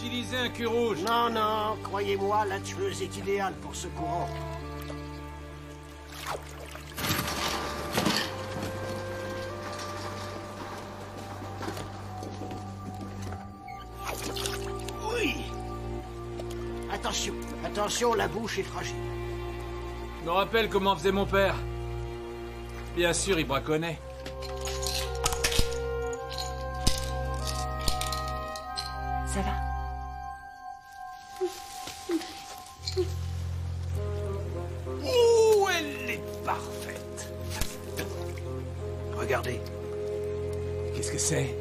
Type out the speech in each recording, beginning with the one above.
Utiliser un cul rouge. Non, non, croyez-moi, la tueuse est idéale pour ce courant. Oui. Attention, attention, la bouche est fragile. Je me rappelle comment faisait mon père. Bien sûr, il braconnait. Ça va? Oh, elle est parfaite. Regardez. Qu'est-ce que c'est?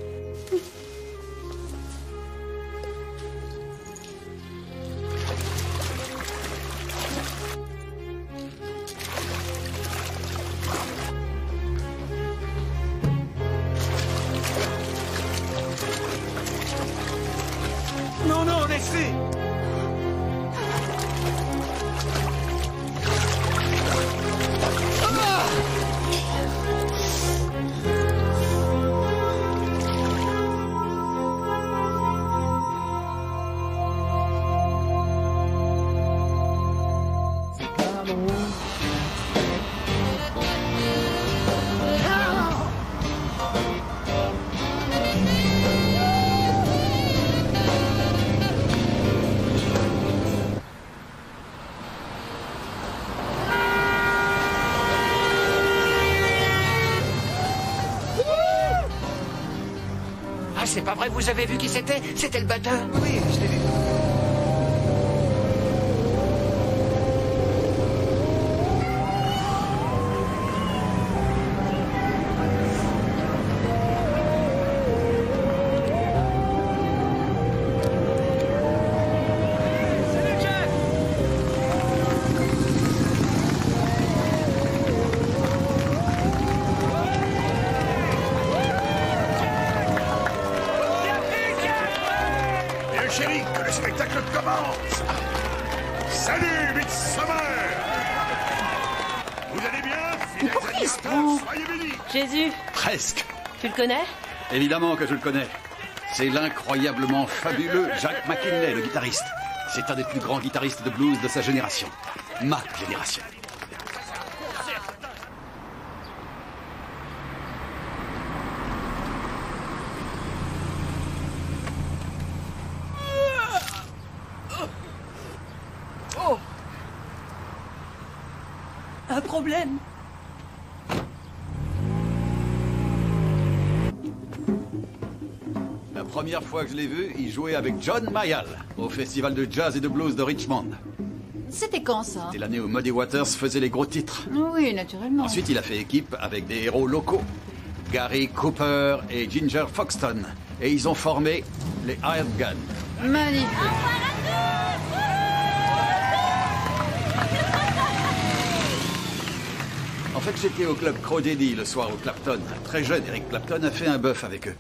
Non, non, laissez. C'est pas vrai, vous avez vu qui c'était? C'était le batteur. Oui, je l'ai vu. Chérie, que le spectacle commence. Salut, Midsommar. Vous allez bien, fidèles animateurs, soyez bénis. Jésus, Presque. tu le connais? Évidemment que je le connais. C'est l'incroyablement fabuleux Jack McKinley, le guitariste. C'est un des plus grands guitaristes de blues de sa génération. Ma génération. Un problème. La première fois que je l'ai vu, il jouait avec John Mayall au festival de jazz et de blues de Richmond. C'était quand ça? C'était l'année où Muddy Waters faisait les gros titres. Oui, naturellement. Ensuite, il a fait équipe avec des héros locaux, Gary Cooper et Ginger Foxton. Et ils ont formé les Hired Guns. Magnifique. En fait, j'étais au club Crow Daddy le soir au Clapton. Très jeune, Eric Clapton a fait un bœuf avec eux.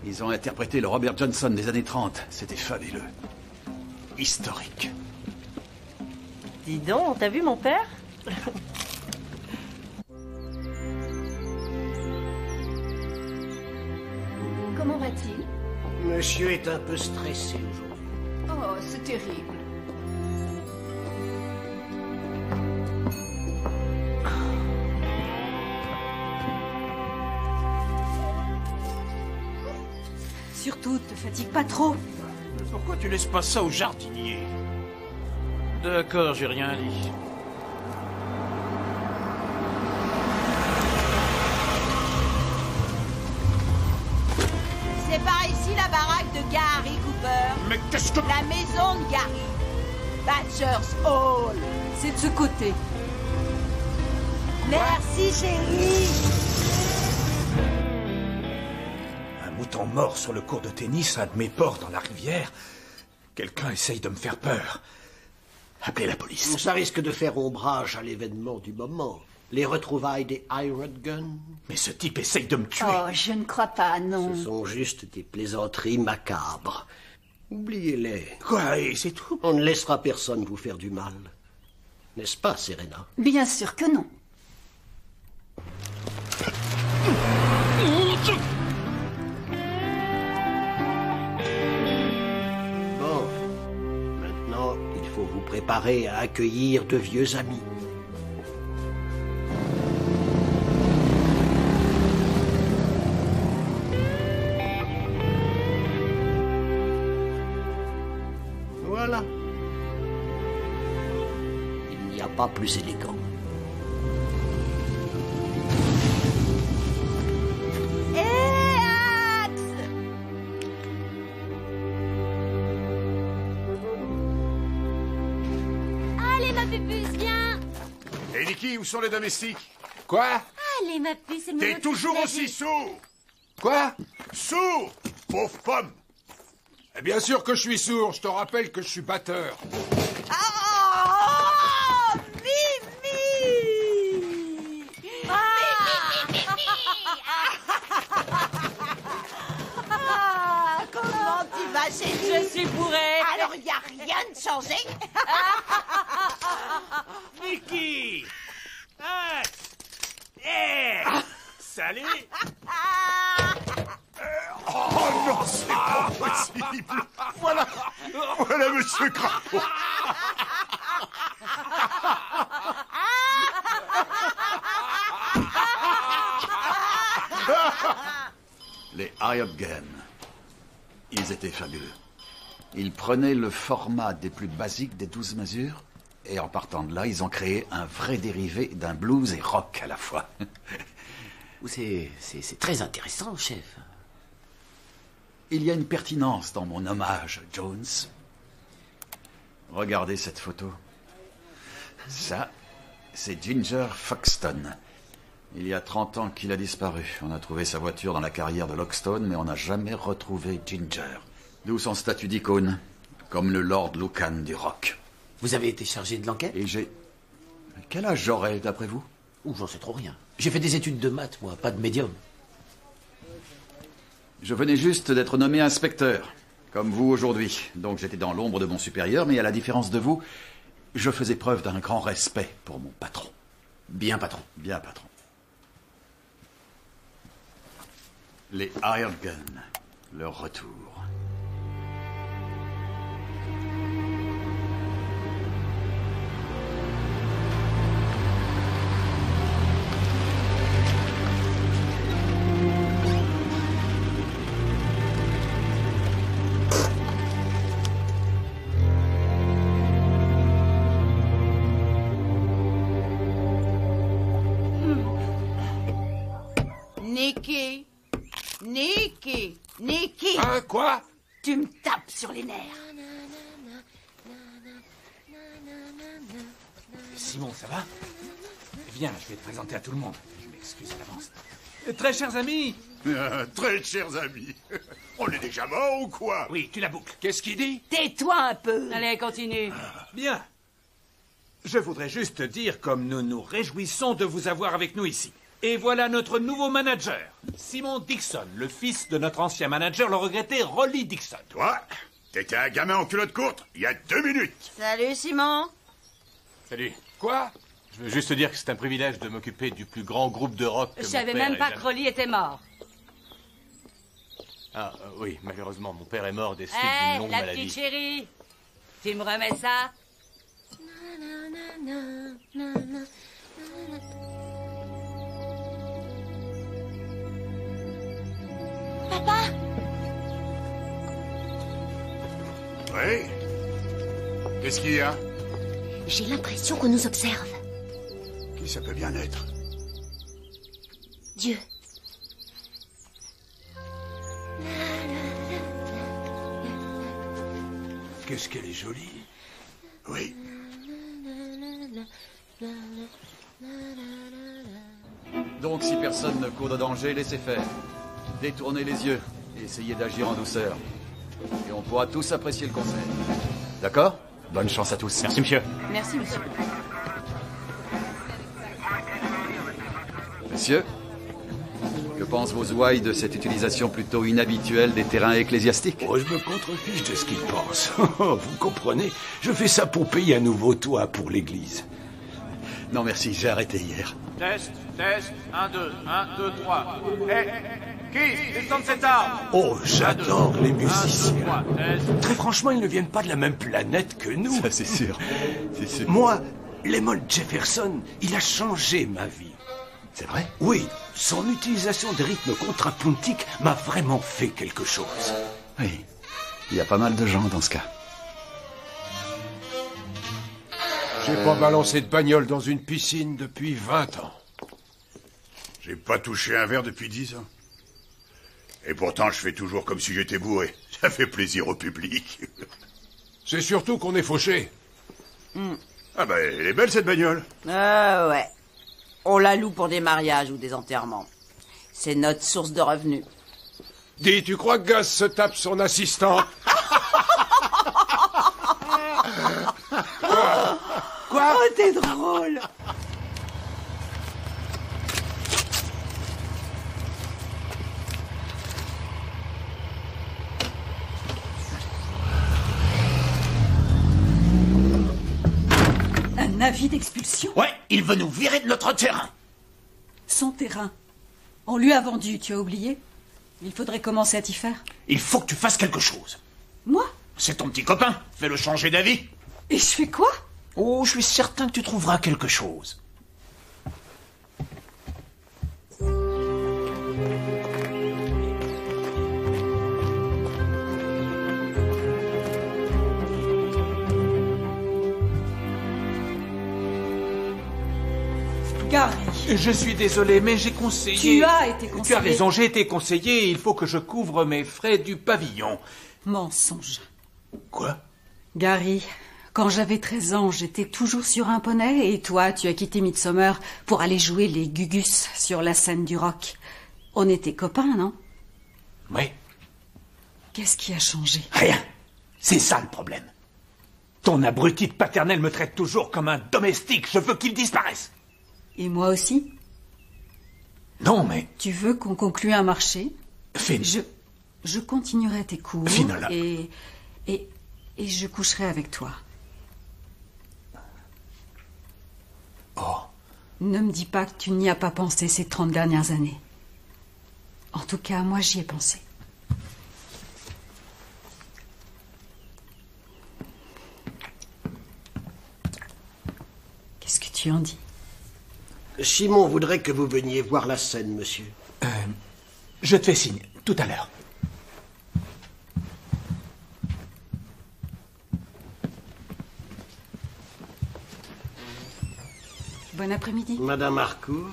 Ils ont interprété le Robert Johnson des années 30. C'était fabuleux. Historique. Dis donc, t'as vu mon père? Comment va-t-il? Monsieur est un peu stressé aujourd'hui. Oh, c'est terrible. Surtout, te fatigue pas trop. Pourquoi tu laisses pas ça au jardinier? D'accord, j'ai rien dit. C'est par ici la baraque de Gary Cooper. Mais qu'est-ce que... La maison de Gary. Badger's Hall. C'est de ce côté. Merci, chérie. Un mouton mort sur le cours de tennis, un de mes porcs dans la rivière. Quelqu'un essaye de me faire peur. Appelez la police. Ça risque de faire ombrage à l'événement du moment. Les retrouvailles des Iron Gun? Mais ce type essaye de me tuer. Oh, je ne crois pas, non. Ce sont juste des plaisanteries macabres. Oubliez-les. Quoi, et c'est tout? On ne laissera personne vous faire du mal. N'est-ce pas, Serena? Bien sûr que non. Bon. Maintenant, il faut vous préparer à accueillir de vieux amis. Voilà. Il n'y a pas plus élégant. Allez, ma pupus, viens. Et Nicky, où sont les domestiques? Quoi? Allez, ma puce, c'est le moment T'es de toujours se aussi laver. sourd? Quoi? Sourd? Pauvre pomme! Eh bien sûr que je suis sourd, je te rappelle que je suis batteur. Oh, Mimi! Ah, comment tu vas, chérie? Je suis bourrée. Alors, il n'y a rien de changé? Nicky! Salut! Oh non, c'est pas possible! Voilà! Voilà Monsieur Crapaud! Les Hired Gun. Ils étaient fabuleux. Ils prenaient le format des plus basiques des 12 mesures, et en partant de là, ils ont créé un vrai dérivé d'un blues et rock à la fois. C'est très intéressant, chef. Il y a une pertinence dans mon hommage, Jones. Regardez cette photo. Ça, c'est Ginger Foxton. Il y a 30 ans qu'il a disparu. On a trouvé sa voiture dans la carrière de Lockstone, mais on n'a jamais retrouvé Ginger. D'où son statut d'icône, comme le Lord Lucan du rock. Vous avez été chargé de l'enquête? Et j'ai... Quel âge j'aurais, d'après vous? Ouh, j'en sais trop rien. J'ai fait des études de maths, moi, pas de médium. Je venais juste d'être nommé inspecteur, comme vous aujourd'hui. Donc j'étais dans l'ombre de mon supérieur, mais à la différence de vous, je faisais preuve d'un grand respect pour mon patron. Bien, patron. Bien, patron. Les Hired Gun, leur retour. Nicky! Nicky! Nicky! Hein, quoi? Tu me tapes sur les nerfs. Simon, ça va? Viens, je vais te présenter à tout le monde. Je m'excuse à l'avance. Très chers amis! Très chers amis. On est déjà mort ou quoi? Oui, tu la boucles. Qu'est-ce qu'il dit? Tais-toi un peu. Allez, continue. Bien. Je voudrais juste dire comme nous nous réjouissons de vous avoir avec nous ici. Et voilà notre nouveau manager, Simon Dixon, le fils de notre ancien manager, le regretté Rolly Dixon. Toi, t'étais un gamin en culotte courte il y a 2 minutes. Salut, Simon. Salut. Quoi? Je veux juste te dire que c'est un privilège de m'occuper du plus grand groupe de rock que Je mon savais père même ait pas jamais- que Rolly était mort. Ah, oui, malheureusement, mon père est mort des suites Hé, d'une longue la maladie. petite chérie. Tu me remets ça? Papa, Oui? Qu'est-ce qu'il y a? j'ai l'impression qu'on nous observe. Qui ça peut bien être? Dieu. Qu'est-ce qu'elle est jolie. Oui. Donc si personne ne court de danger, laissez faire. Détournez les yeux et essayez d'agir en douceur. Et on pourra tous apprécier le concert. D'accord? Bonne chance à tous. Merci, monsieur. Merci, monsieur. Monsieur, que pensent vos ouailles de cette utilisation plutôt inhabituelle des terrains ecclésiastiques? Oh, je me contrefiche de ce qu'ils pensent. Vous comprenez? Je fais ça pour payer un nouveau toit pour l'église. Non, merci, j'ai arrêté hier. Test, 1, 2, 1, 2, 3. Qui descend de cet arbre? Oh, j'adore les 1, 2, musiciens. 3, Très franchement, ils ne viennent pas de la même planète que nous. Ça, c'est sûr. C'est sûr. Moi, Lemon Jefferson, il a changé ma vie. C'est vrai? Oui, son utilisation des rythmes contrapuntiques m'a vraiment fait quelque chose. Oui, il y a pas mal de gens dans ce cas. J'ai pas balancé de bagnole dans une piscine depuis 20 ans. J'ai pas touché un verre depuis 10 ans. Et pourtant, je fais toujours comme si j'étais bourré. Ça fait plaisir au public. C'est surtout qu'on est fauché. Ah ben, elle est belle cette bagnole. Ouais. On la loue pour des mariages ou des enterrements. C'est notre source de revenus. Dis, tu crois que Gaz se tape son assistant? Quoi? Oh, t'es drôle. Un avis d'expulsion? Ouais, il veut nous virer de notre terrain. Son terrain. On lui a vendu, tu as oublié? Il faudrait commencer à t'y faire. Il faut que tu fasses quelque chose. Moi? C'est ton petit copain. Fais-le changer d'avis. Et je fais quoi? Oh, je suis certain que tu trouveras quelque chose. Gary. Je suis désolé, mais j'ai conseillé... Tu as été conseillé. Tu as raison, j'ai été conseillé. Il faut que je couvre mes frais du pavillon. Mensonge. Quoi? Gary, quand j'avais 13 ans, j'étais toujours sur un poney et toi, tu as quitté Midsommar pour aller jouer les Gugus sur la scène du rock. On était copains, non? Oui. Qu'est-ce qui a changé? Rien. C'est ça le problème. Ton abruti de paternel me traite toujours comme un domestique. Je veux qu'il disparaisse. Et moi aussi? Non, mais... Tu veux qu'on conclue un marché? Finn. Je continuerai tes cours. Finola. Et je coucherai avec toi. Oh. Ne me dis pas que tu n'y as pas pensé ces 30 dernières années. En tout cas, moi, j'y ai pensé. Qu'est-ce que tu en dis? Simon voudrait que vous veniez voir la scène, monsieur. Je te fais signe, tout à l'heure. Bon après-midi. Madame Harcourt.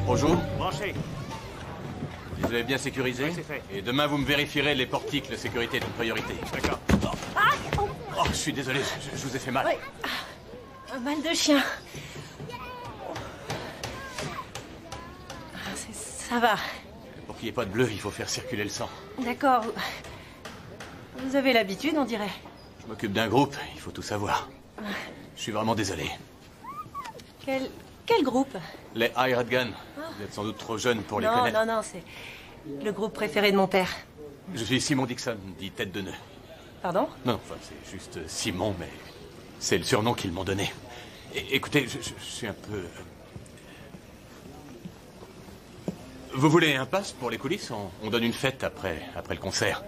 Bonjour. Branchez. Vous avez bien sécurisé? Oui, c'est fait. Et demain, vous me vérifierez les portiques. La sécurité est une priorité. D'accord. Oh, je suis désolé, je vous ai fait mal. Oui. Un mal de chien. Ça va. Pour qu'il n'y ait pas de bleu, il faut faire circuler le sang. D'accord. Vous avez l'habitude, on dirait. Je m'occupe d'un groupe, il faut tout savoir. Je suis vraiment désolé. Quel groupe? Les Hired Gun. Vous êtes sans doute trop jeune pour les Non, connaître. non, c'est le groupe préféré de mon père. Je suis Simon Dixon, dit tête de nœud. Pardon? Non, enfin, c'est juste Simon, mais c'est le surnom qu'ils m'ont donné. Écoutez, je suis un peu... Vous voulez un pass pour les coulisses? On donne une fête après le concert.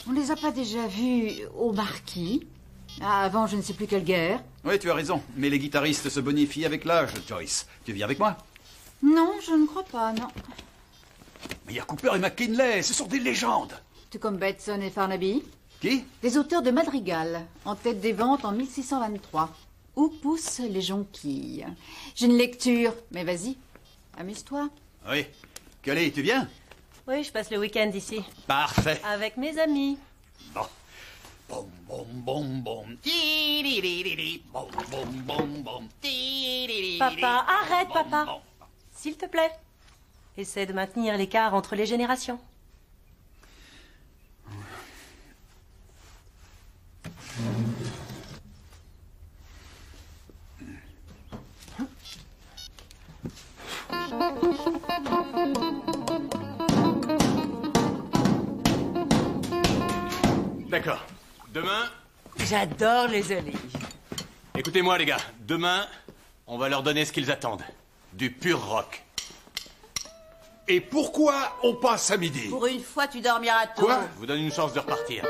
On les a pas déjà vus au Marquis? Avant je ne sais plus quelle guerre. Oui, tu as raison. Mais les guitaristes se bonifient avec l'âge, Joyce. Tu viens avec moi? Non, je ne crois pas, non. Mais il y a Cooper et McKinley, ce sont des légendes. Tout comme Bateson et Farnaby. Qui? Des auteurs de madrigal, en tête des ventes en 1623. Où poussent les jonquilles? J'ai une lecture, mais vas-y, amuse-toi. Oui. Kelly, tu viens? Oui, je passe le week-end ici. Parfait. Avec mes amis. Bon. Bom, bom, bom, bom. Bom, bom, bom, bom. Papa, arrête, papa. S'il te plaît. Essaie de maintenir l'écart entre les générations. D'accord. Demain... J'adore les olives. Écoutez-moi, les gars. Demain, on va leur donner ce qu'ils attendent. Du pur rock. Et pourquoi on passe à midi? Pour une fois, tu dormiras tôt. Quoi? Je vous donne une chance de repartir.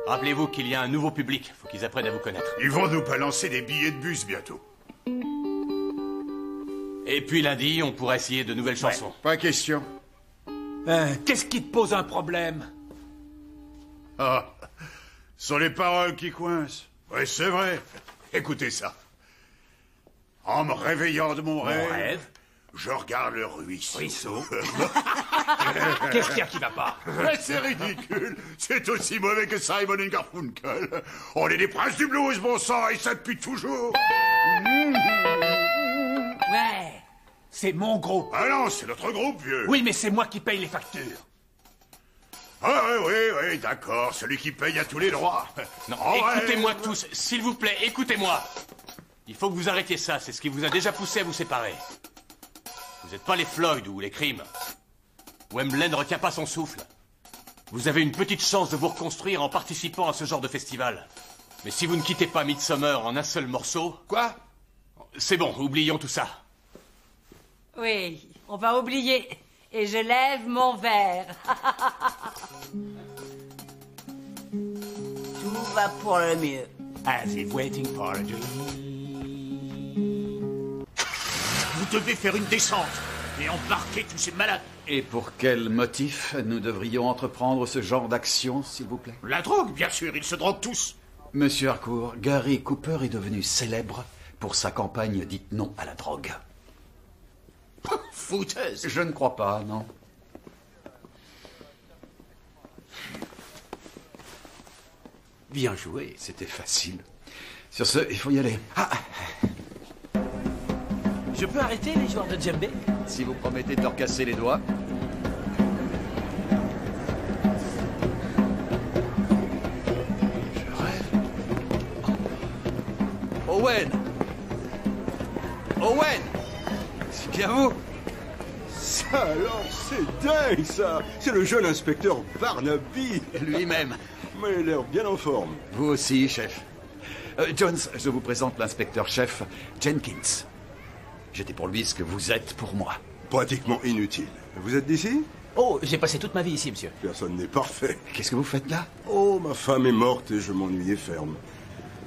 Rappelez-vous qu'il y a un nouveau public. Faut qu'ils apprennent à vous connaître. Ils vont nous balancer des billets de bus bientôt. Et puis lundi, on pourra essayer de nouvelles chansons. Pas question. Qu'est-ce qui te pose un problème? Ah, ce sont les paroles qui coincent. Oui, c'est vrai. Écoutez ça. En me réveillant de mon rêve, je regarde le ruisseau. Qu'est-ce qu'il y a qui va pas? Mais c'est ridicule. C'est aussi mauvais que Simon et Garfunkel. On est des princes du blues, bon sang, et ça depuis toujours. Ouais. C'est mon groupe. Ah non, c'est notre groupe, vieux. Oui, mais c'est moi qui paye les factures. Ah oui, d'accord. Celui qui paye a tous les droits. Non, écoutez-moi tous, s'il vous plaît, écoutez-moi. Il faut que vous arrêtiez ça, c'est ce qui vous a déjà poussé à vous séparer. Vous n'êtes pas les Floyd ou les Crimes. Wembley ne retient pas son souffle. Vous avez une petite chance de vous reconstruire en participant à ce genre de festival. Mais si vous ne quittez pas Midsommar en un seul morceau... Quoi? C'est bon, oublions tout ça. Oui, on va oublier. Et je lève mon verre. Tout va pour le mieux. As if waiting for a dream. Vous devez faire une descente et embarquer tous ces malades. Et pour quel motif nous devrions entreprendre ce genre d'action, s'il vous plaît? La drogue, bien sûr, ils se droguent tous. Monsieur Harcourt, Gary Cooper est devenu célèbre pour sa campagne dite non à la drogue. Foutaise. Je ne crois pas, non. Bien joué. C'était facile. Sur ce, il faut y aller. Ah, Je peux arrêter les joueurs de djembé? si vous promettez de leur casser les doigts. Je rêve. Owen! Owen! C'est bien vous? Ça alors, c'est dingue ça. C'est le jeune inspecteur Barnaby. Lui-même. Mais il a l'air bien en forme. Vous aussi, chef. Jones, je vous présente l'inspecteur-chef Jenkins. J'étais pour lui ce que vous êtes pour moi. Pratiquement inutile. Vous êtes d'ici? Oh, j'ai passé toute ma vie ici, monsieur. Personne n'est parfait. Qu'est-ce que vous faites là? Oh, ma femme est morte et je m'ennuyais ferme.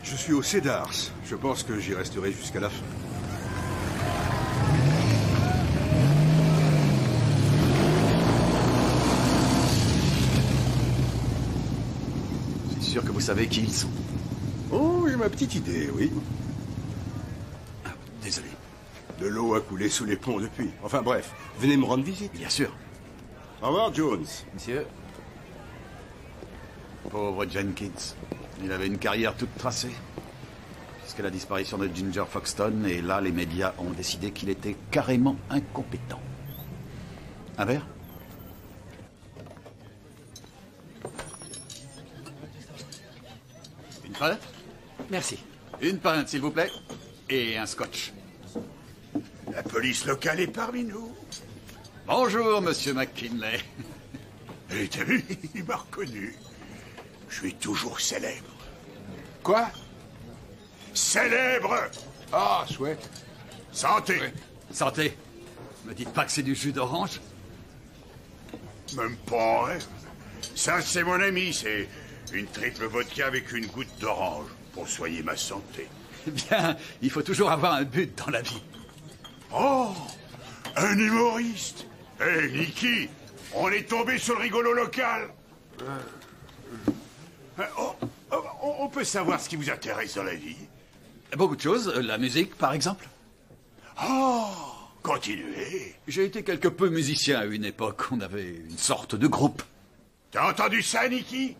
Je suis au Cedars. Je pense que j'y resterai jusqu'à la fin. C'est sûr que vous savez qui ils sont. Oh, j'ai ma petite idée, oui. Ah, désolé. De l'eau a coulé sous les ponts depuis. Enfin bref, venez me rendre visite. Bien sûr. Au revoir, Jones. Monsieur. Pauvre Jenkins. Il avait une carrière toute tracée. Jusqu'à la disparition de Ginger Foxton, et là, les médias ont décidé qu'il était carrément incompétent. Un verre? Une pinte? Merci. Une pinte, s'il vous plaît. Et un scotch. La police locale est parmi nous. Bonjour, monsieur McKinley. Et t'as vu, il m'a reconnu. Je suis toujours célèbre. Quoi? Célèbre! Ah, chouette. Santé! Santé. Me dites pas que c'est du jus d'orange. Même pas, hein? Ça, c'est mon ami. C'est une triple vodka avec une goutte d'orange pour soigner ma santé. Eh bien, il faut toujours avoir un but dans la vie. Oh, un humoriste. Hé, Nicky, on est tombé sur le rigolo local. On peut savoir ce qui vous intéresse dans la vie? Beaucoup de choses. La musique, par exemple. Oh, continuez. J'ai été quelque peu musicien à une époque. On avait une sorte de groupe. T'as entendu ça, Nicky?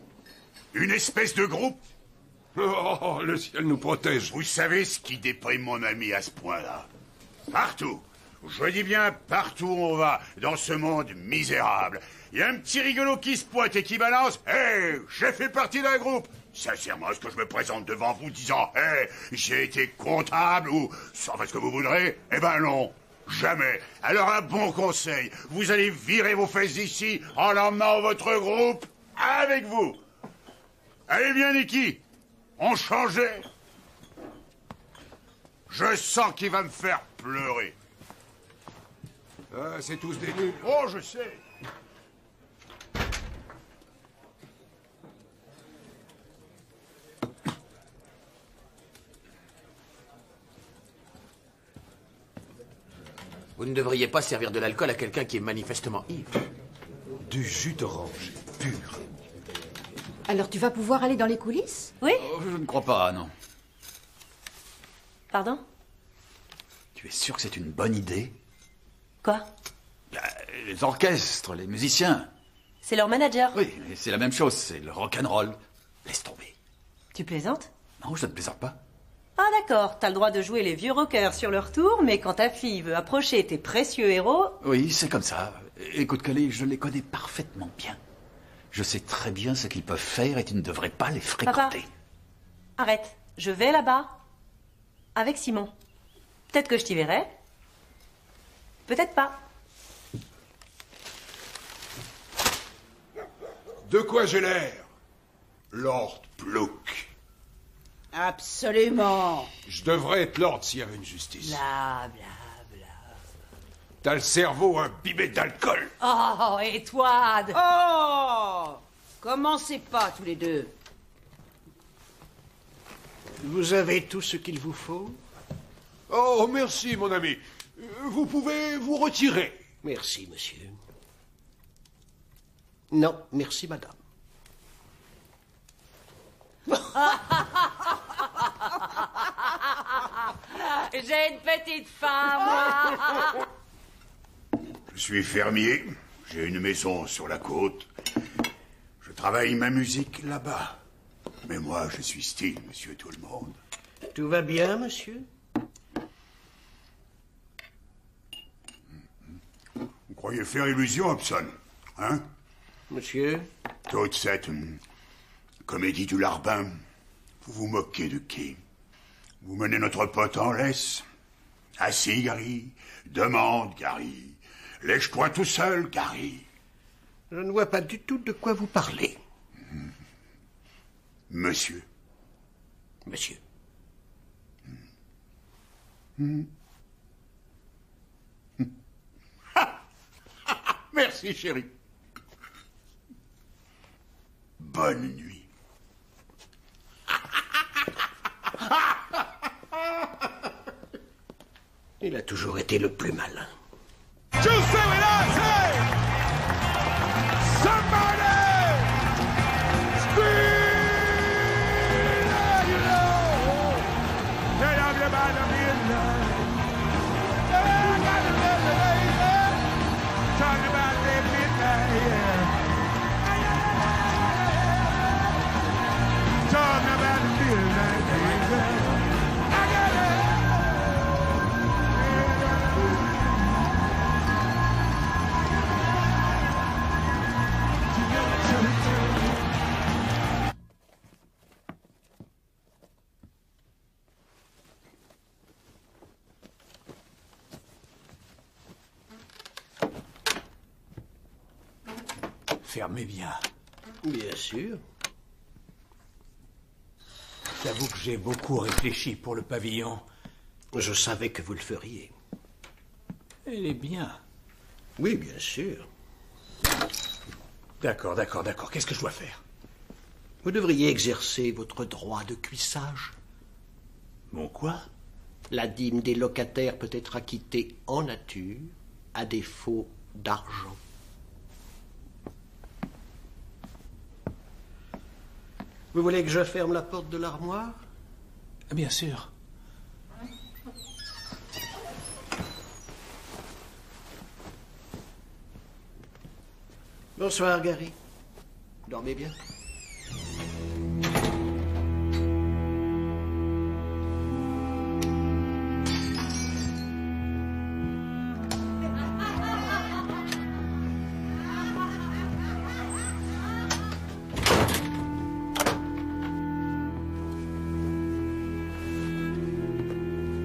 Une espèce de groupe? Oh, le ciel nous protège. Vous savez ce qui déprime mon ami à ce point-là? Partout. Je dis bien partout où on va, dans ce monde misérable. Il y a un petit rigolo qui se pointe et qui balance. Hé, j'ai fait partie d'un groupe. Sincèrement, est-ce que je me présente devant vous disant hé, j'ai été comptable ou sans faire ce que vous voudrez? Eh ben non, jamais. Alors un bon conseil, vous allez virer vos fesses d'ici en emmenant votre groupe avec vous. Allez bien, Nicky, on changeait. Je sens qu'il va me faire pleurer. Ah, c'est tous des nuls. Oh, je sais. Vous ne devriez pas servir de l'alcool à quelqu'un qui est manifestement ivre. Du jus d'orange pur. Alors tu vas pouvoir aller dans les coulisses? Oui. Oh, je ne crois pas, non. Pardon? Tu es sûr que c'est une bonne idée? Quoi? Les orchestres, les musiciens. C'est leur manager. Oui, mais c'est la même chose, c'est le rock'n'roll. Laisse tomber. Tu plaisantes? Non, je ne plaisante pas. Ah d'accord, t'as le droit de jouer les vieux rockers sur leur tour, mais quand ta fille veut approcher tes précieux héros... Oui, c'est comme ça. Écoute, Kelly, je les connais parfaitement bien. Je sais très bien ce qu'ils peuvent faire et tu ne devrais pas les fréquenter. Papa, arrête. Je vais là-bas. Avec Simon. Peut-être que je t'y verrai. Peut-être pas. De quoi j'ai l'air? Lord Plouk. Absolument. Je devrais être Lord s'il y avait une justice. Bla, bla, bla. T'as le cerveau imbibé d'alcool. Oh, et toi Oh! Commencez pas tous les deux. Vous avez tout ce qu'il vous faut? Oh, merci, mon ami. Vous pouvez vous retirer. Merci, monsieur. Non, merci, madame. J'ai une petite faim, moi. Je suis fermier, j'ai une maison sur la côte. Je travaille ma musique là-bas. Mais moi, je suis style, monsieur tout le monde. Tout va bien, monsieur? Vous croyez faire illusion, Hobson? Hein? Monsieur? Toute cette comédie du larbin, vous vous moquez de qui? Vous menez notre pote en laisse? Assis, Gary. Demande, Gary. Lèche-toi tout seul, Gary. Je ne vois pas du tout de quoi vous parlez. Monsieur. Monsieur. Merci, chérie. Bonne nuit. Il a toujours été le plus malin. Fermez bien. Bien sûr. J'avoue que j'ai beaucoup réfléchi pour le pavillon. Je savais que vous le feriez. Elle est bien. Oui, bien sûr. D'accord. Qu'est-ce que je dois faire? Vous devriez exercer votre droit de cuissage. Mon quoi? La dîme des locataires peut être acquittée en nature, à défaut d'argent. Vous voulez que je ferme la porte de l'armoire? Bien sûr. Bonsoir, Gary. Dormez bien.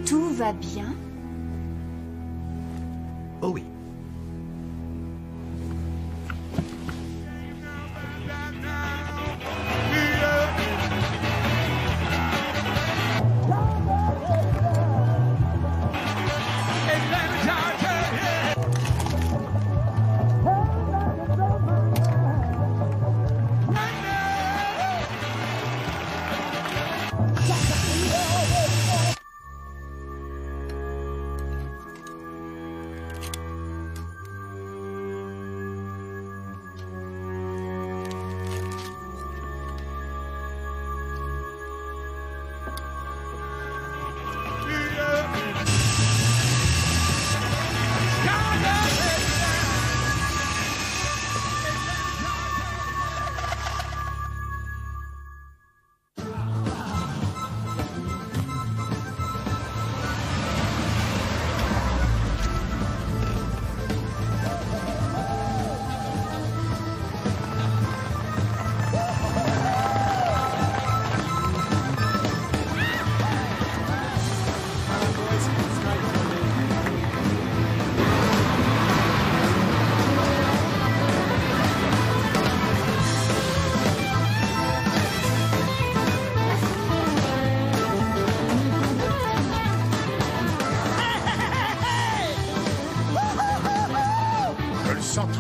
Tout va bien? Oh oui.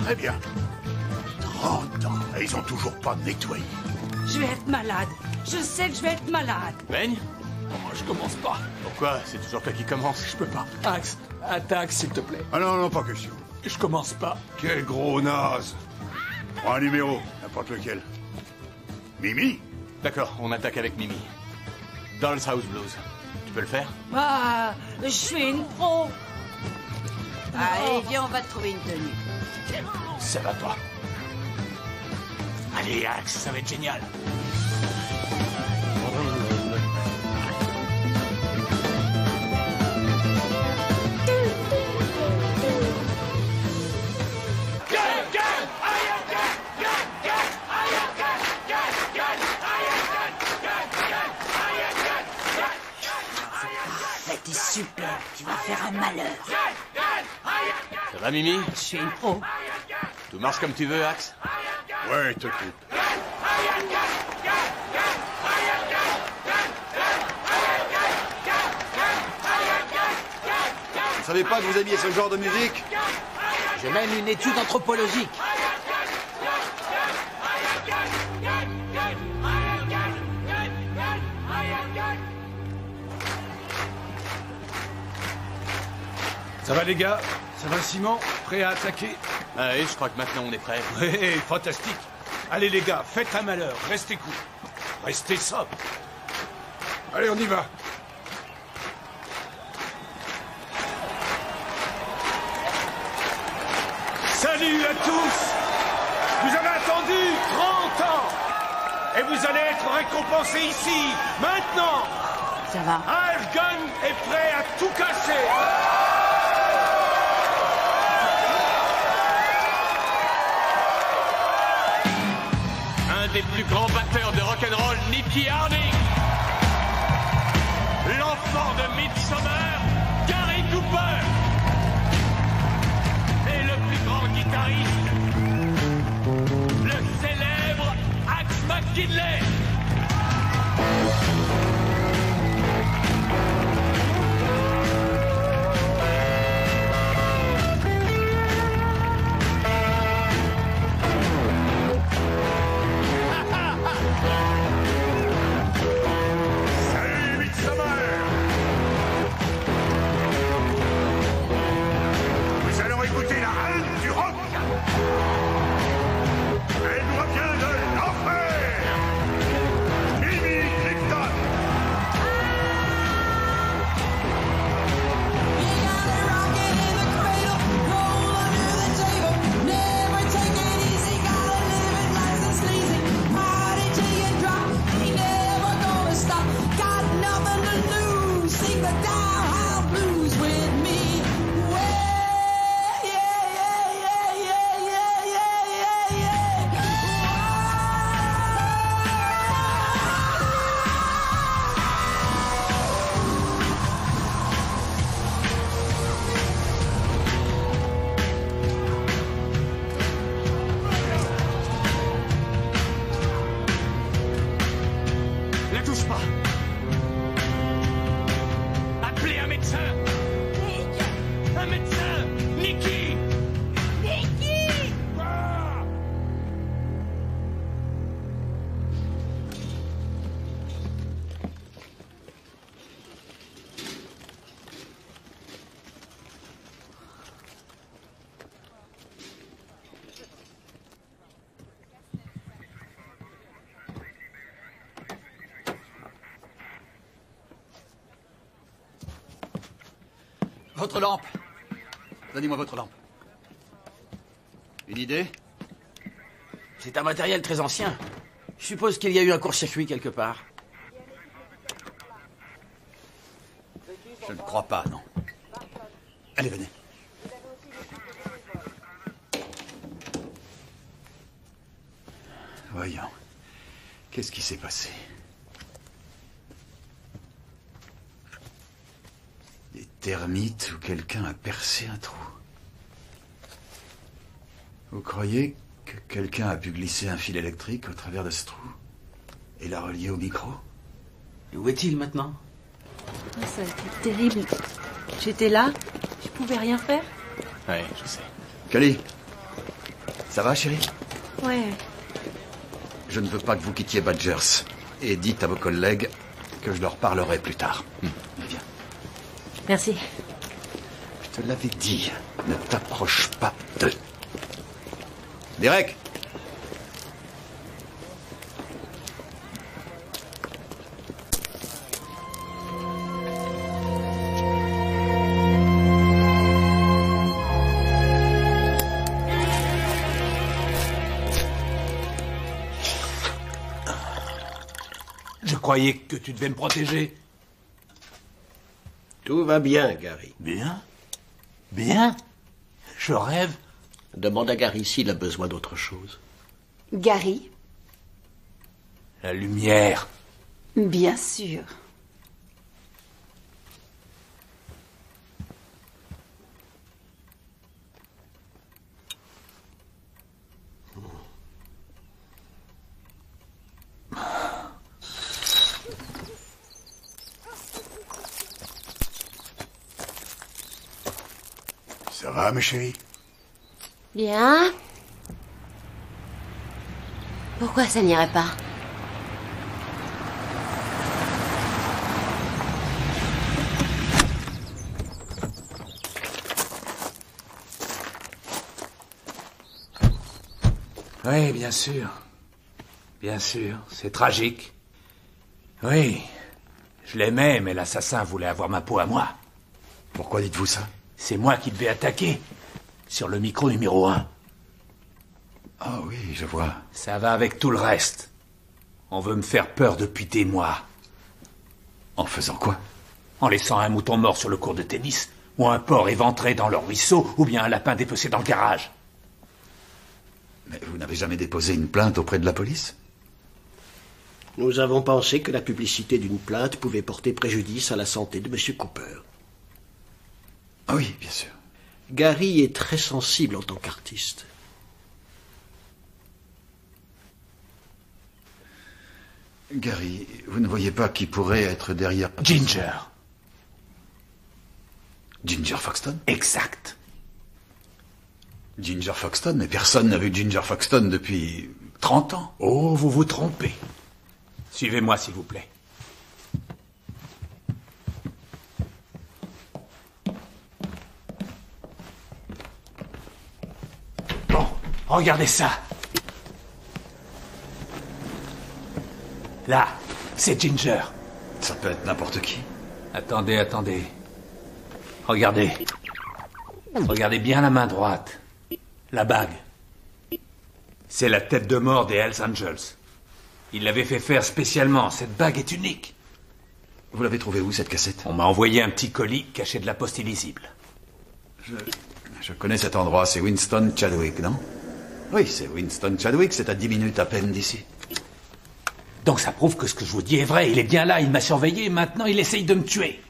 Très bien. 30 ans, et ils ont toujours pas nettoyé. Je vais être malade. Je sais que je vais être malade. Baigne? Oh, je commence pas. Pourquoi? C'est toujours toi qui commence. Je peux pas. Axe, attaque, s'il te plaît. Ah non, pas question. Je commence pas. Quel gros naze! Prends un numéro, n'importe lequel. Mimi? D'accord, on attaque avec Mimi. Doll's House Blues. Tu peux le faire? Ah, je suis une pro. Allez, viens, on va te trouver une tenue. Ça va pas. Allez, Axe, ça va être génial. T'es super, tu vas faire un malheur. Ça va, Mimi? Je suis une pro. Tout marche comme tu veux, Axe? Ouais, t'occupe. Vous savez pas que vous aimiez ce genre de musique? J'ai même une étude anthropologique. Ça va, les gars? Ça va, Simon? Prêt à attaquer? Ah oui, je crois que maintenant on est prêt. Oui, fantastique. Allez, les gars, faites un malheur. Restez cool. Restez sobre. Allez, on y va. Salut à tous! Vous avez attendu 30 ans! Et vous allez être récompensés ici, maintenant! Ça va. Ashgun est prêt à tout casser! Un des plus grands batteurs de rock'n'roll, Nicky Harding! L'enfant de Midsommar, Gary Cooper! Et le plus grand guitariste, le célèbre Axe McKinley. Votre lampe. Donnez-moi votre lampe. Une idée? C'est un matériel très ancien. Je suppose qu'il y a eu un court-circuit quelque part. Je ne crois pas, non. Allez, venez. Voyons. Qu'est-ce qui s'est passé? Des termites ou quelqu'un a percé un trou. Vous croyez que quelqu'un a pu glisser un fil électrique au travers de ce trou et l'a relié au micro? Et où est-il maintenant? Oh, ça a été terrible. J'étais là, je pouvais rien faire. Ouais, je sais. Kelly, ça va, chérie? Ouais. Je ne veux pas que vous quittiez Badgers. Et dites à vos collègues que je leur parlerai plus tard. Viens. Merci. Je te l'avais dit, ne t'approche pas d'eux. Derek! Je croyais que tu devais me protéger. Tout va bien, Gary. Bien? Bien? Je rêve? Demande à Gary s'il a besoin d'autre chose. Gary? La lumière. Bien sûr. Ça va, ma chérie? Bien. Pourquoi ça n'irait pas? Oui, bien sûr. Bien sûr, c'est tragique. Oui, je l'aimais, mais l'assassin voulait avoir ma peau à moi. Pourquoi dites-vous ça? C'est moi qui devais attaquer. Sur le micro numéro 1. Ah oui, je vois. Ça va avec tout le reste. On veut me faire peur depuis des mois. En faisant quoi? En laissant un mouton mort sur le court de tennis, ou un porc éventré dans le ruisseau, ou bien un lapin dépecé dans le garage. Mais vous n'avez jamais déposé une plainte auprès de la police? Nous avons pensé que la publicité d'une plainte pouvait porter préjudice à la santé de M. Cooper. Ah oui, bien sûr. Gary est très sensible en tant qu'artiste. Gary, vous ne voyez pas qui pourrait être derrière... Ginger. Ginger Foxton? Exact. Ginger Foxton? Mais personne n'a vu Ginger Foxton depuis 30 ans. Oh, vous vous trompez. Suivez-moi, s'il vous plaît. Bon, regardez ça. Là, c'est Ginger. Ça peut être n'importe qui. Attendez, attendez. Regardez. Regardez bien la main droite. La bague. C'est la tête de mort des Hells Angels. Il l'avait fait faire spécialement. Cette bague est unique. Vous l'avez trouvée où, cette cassette? On m'a envoyé un petit colis caché de la poste illisible. Je connais cet endroit. C'est Winston Chadwick, non? Oui, c'est Winston Chadwick. C'est à 10 minutes à peine d'ici. Donc ça prouve que ce que je vous dis est vrai. Il est bien là, il m'a surveillé. Maintenant, il essaye de me tuer.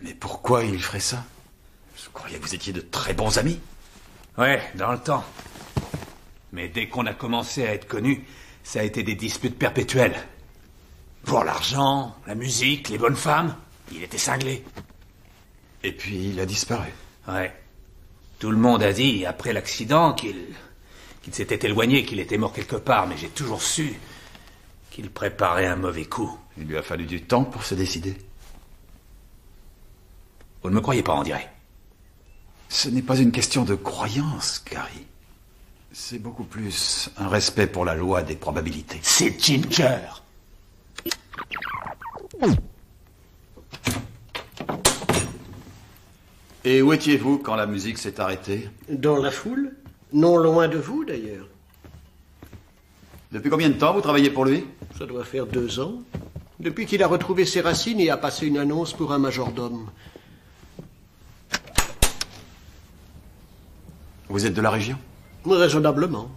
Mais pourquoi il ferait ça? Je croyais que vous étiez de très bons amis. Ouais, dans le temps. Mais dès qu'on a commencé à être connus, ça a été des disputes perpétuelles. Pour l'argent, la musique, les bonnes femmes, il était cinglé. Et puis il a disparu. Ouais. Tout le monde a dit, après l'accident, qu'il s'était éloigné, qu'il était mort quelque part, mais j'ai toujours su qu'il préparait un mauvais coup. Il lui a fallu du temps pour se décider. Vous ne me croyez pas, on dirait. Ce n'est pas une question de croyance, Gary. C'est beaucoup plus un respect pour la loi des probabilités. C'est Ginger. Et où étiez-vous quand la musique s'est arrêtée? Dans la foule, non loin de vous d'ailleurs. Depuis combien de temps vous travaillez pour lui? Ça doit faire 2 ans. Depuis qu'il a retrouvé ses racines et a passé une annonce pour un majordome. Vous êtes de la région? Raisonnablement.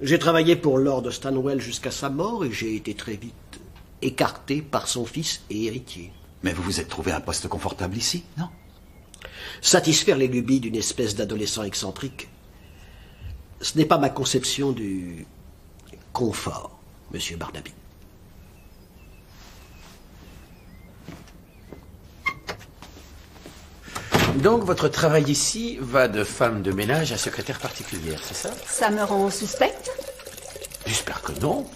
J'ai travaillé pour Lord Stanwell jusqu'à sa mort et j'ai été très vite écarté par son fils et héritier. Mais vous vous êtes trouvé un poste confortable ici, non? Satisfaire les lubies d'une espèce d'adolescent excentrique, ce n'est pas ma conception du confort, monsieur Barnaby. Donc votre travail ici va de femme de ménage à secrétaire particulière, c'est ça? Ça me rend suspecte? J'espère que non.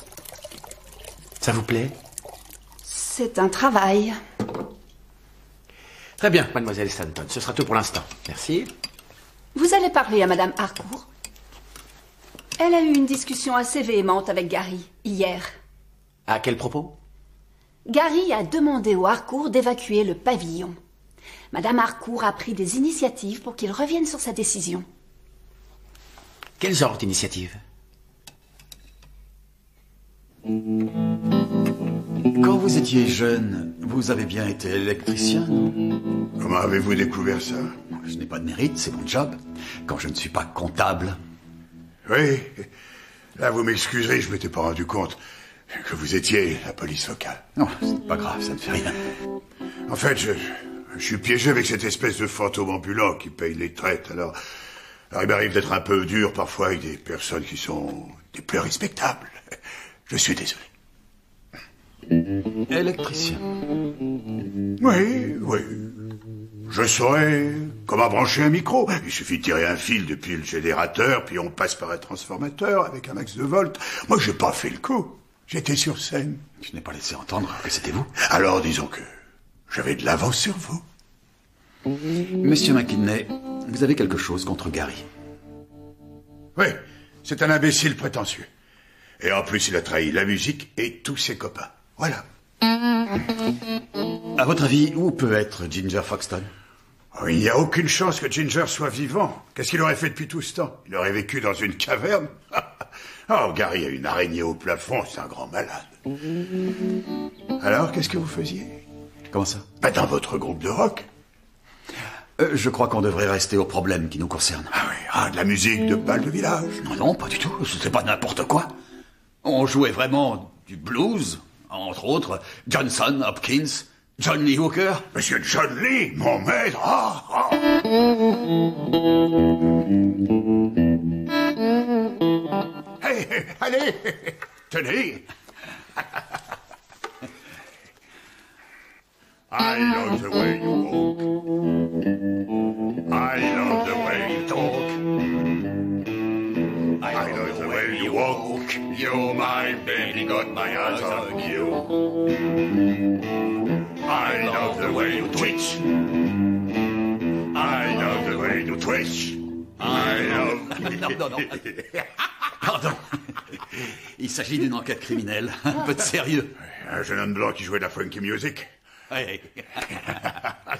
Ça vous plaît? C'est un travail. Très bien, mademoiselle Stanton. Ce sera tout pour l'instant. Merci. Vous allez parler à madame Harcourt. Elle a eu une discussion assez véhémente avec Gary, hier. À quel propos? Gary a demandé au Harcourt d'évacuer le pavillon. Madame Harcourt a pris des initiatives pour qu'il revienne sur sa décision. Quel genre d'initiative? Quand vous étiez jeune, vous avez bien été électricien, non? Comment avez-vous découvert ça? Je n'ai pas de mérite, c'est mon job. Quand je ne suis pas comptable. Oui. Là, vous m'excuserez, je ne m'étais pas rendu compte que vous étiez la police locale. Non, c'est pas grave, ça ne fait rien. En fait, je suis piégé avec cette espèce de fantôme ambulant qui paye les traites, alors il m'arrive d'être un peu dur parfois avec des personnes qui sont des plus respectables. Je suis désolé. Électricien. Oui. Je saurais comment brancher un micro. Il suffit de tirer un fil depuis le générateur, puis on passe par un transformateur avec un max de volts. Moi, j'ai pas fait le coup. J'étais sur scène. Je n'ai pas laissé entendre que c'était vous. Alors, disons que j'avais de l'avance sur vous. Monsieur McKinney, vous avez quelque chose contre Gary? Oui, c'est un imbécile prétentieux. Et en plus, il a trahi la musique et tous ses copains. Voilà. À votre avis, où peut être Ginger Foxton? Oh, il n'y a aucune chance que Ginger soit vivant. Qu'est-ce qu'il aurait fait depuis tout ce temps? Il aurait vécu dans une caverne? Oh, Gary a une araignée au plafond, c'est un grand malade. Alors, qu'est-ce que vous faisiez? Comment ça? Dans votre groupe de rock. Je crois qu'on devrait rester aux problèmes qui nous concernent. Ah oui, de la musique de bal de village? Non, pas du tout. C'est pas n'importe quoi. On jouait vraiment du blues, entre autres Johnson, Hopkins, John Lee Hooker. Monsieur John Lee, mon maître. Hey, allez, tenez. I love the way you walk. I love the way you talk. I love the way you walk. You're my baby, got my eyes on you. I love the way you twitch. I love the way you twitch. I love... Non. Pardon. Il s'agit d'une enquête criminelle. Un peu de sérieux. Un jeune homme blanc qui jouait de la funky music. Oui.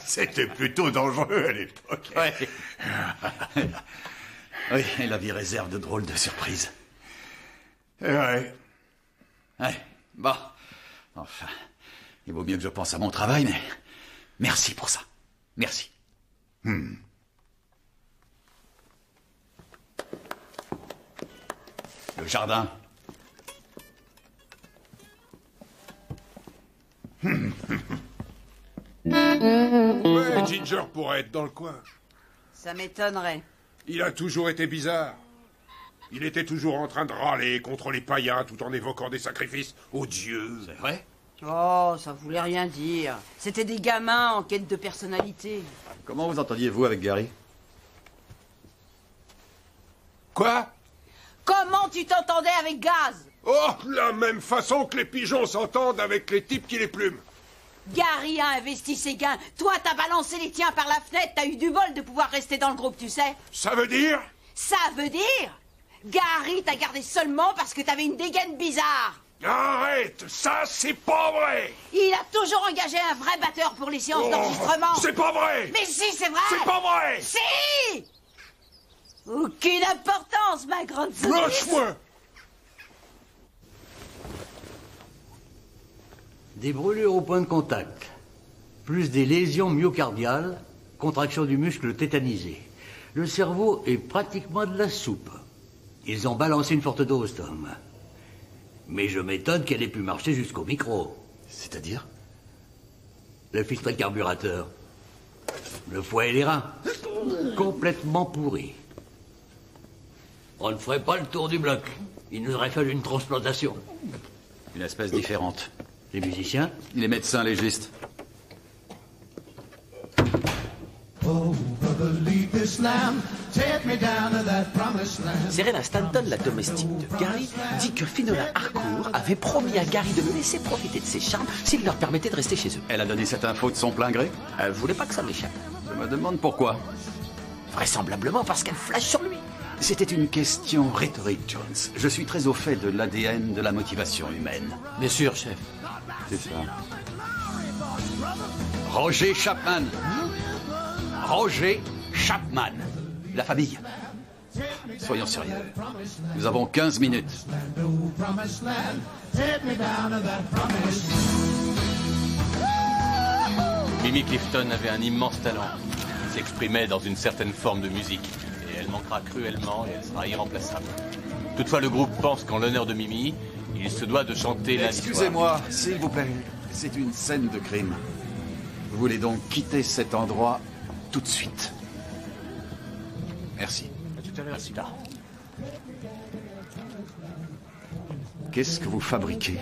C'était plutôt dangereux à l'époque. Oui, et la vie réserve de drôles de surprises. Ouais. Bon. Enfin, il vaut mieux que je pense à mon travail, mais merci pour ça. Merci. Le jardin. Ouais, Ginger pourrait être dans le coin. Ça m'étonnerait. Il a toujours été bizarre. Il était toujours en train de râler contre les païens tout en évoquant des sacrifices aux dieux. C'est vrai? Oh, ça voulait rien dire. C'était des gamins en quête de personnalité. Comment vous entendiez-vous avec Gary? Quoi? Comment tu t'entendais avec Gaz? Oh, la même façon que les pigeons s'entendent avec les types qui les plument. Gary a investi ses gains. Toi, t'as balancé les tiens par la fenêtre. T'as eu du bol de pouvoir rester dans le groupe, tu sais. Ça veut dire? Ça veut dire? Gary t'a gardé seulement parce que t'avais une dégaine bizarre. Arrête! Ça, c'est pas vrai! Il a toujours engagé un vrai batteur pour les séances d'enregistrement. C'est pas vrai! Mais si, c'est vrai! C'est pas vrai! Si! Aucune importance, ma grande souris. Lâche-moi! Des brûlures au point de contact, plus des lésions myocardiales, contraction du muscle tétanisé. Le cerveau est pratiquement de la soupe. Ils ont balancé une forte dose, Tom. Mais je m'étonne qu'elle ait pu marcher jusqu'au micro. C'est-à-dire? Le filtre de carburateur. Le foie et les reins. Complètement pourris. On ne ferait pas le tour du bloc. Il nous aurait fallu une transplantation. Une espèce différente. Les musiciens? Les médecins légistes. Serena Stanton, la domestique de Gary, dit que Finola Harcourt avait promis à Gary de le laisser profiter de ses charmes s'il leur permettait de rester chez eux. Elle a donné cette info de son plein gré? Elle voulait pas que ça m'échappe. Je me demande pourquoi. Vraisemblablement parce qu'elle flash sur lui. C'était une question rhétorique, Jones. Je suis très au fait de l'ADN de la motivation humaine. Bien sûr, chef. C'est ça. Roger Chapman. Roger Chapman. La famille. Soyons sérieux. Nous avons 15 minutes. Mimi Clifton avait un immense talent. Il s'exprimait dans une certaine forme de musique. Et elle manquera cruellement et elle sera irremplaçable. Toutefois, le groupe pense qu'en l'honneur de Mimi, il se doit de chanter lundi soir. Excusez-moi, s'il vous plaît. C'est une scène de crime. Vous voulez donc quitter cet endroit tout de suite. Merci. À tout à l'heure, Sita. Qu'est-ce que vous fabriquez?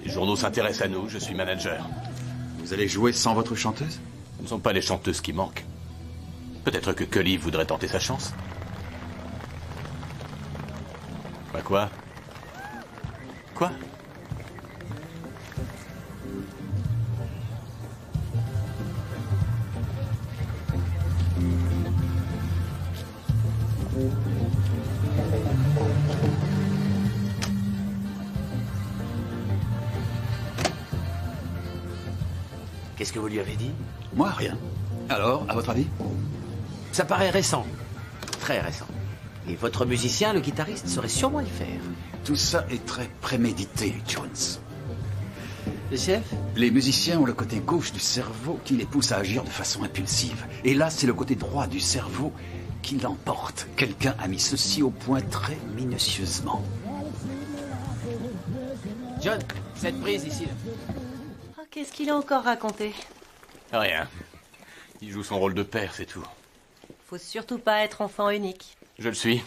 Les journaux s'intéressent à nous, je suis manager. Vous allez jouer sans votre chanteuse? Ce ne sont pas les chanteuses qui manquent. Peut-être que Cully voudrait tenter sa chance. Quoi? Quoi? Qu'est-ce que vous lui avez dit? Moi, rien. Alors, à votre avis? Ça paraît récent. Très récent. Et votre musicien, le guitariste, saurait sûrement y faire. Tout ça est très prémédité, Jones. Le chef? Les musiciens ont le côté gauche du cerveau qui les pousse à agir de façon impulsive. Et là, c'est le côté droit du cerveau qui l'emporte. Quelqu'un a mis ceci au point très minutieusement. John, cette prise ici. Oh, qu'est-ce qu'il a encore raconté? Rien. Il joue son rôle de père, c'est tout. Faut surtout pas être enfant unique. Je le suis.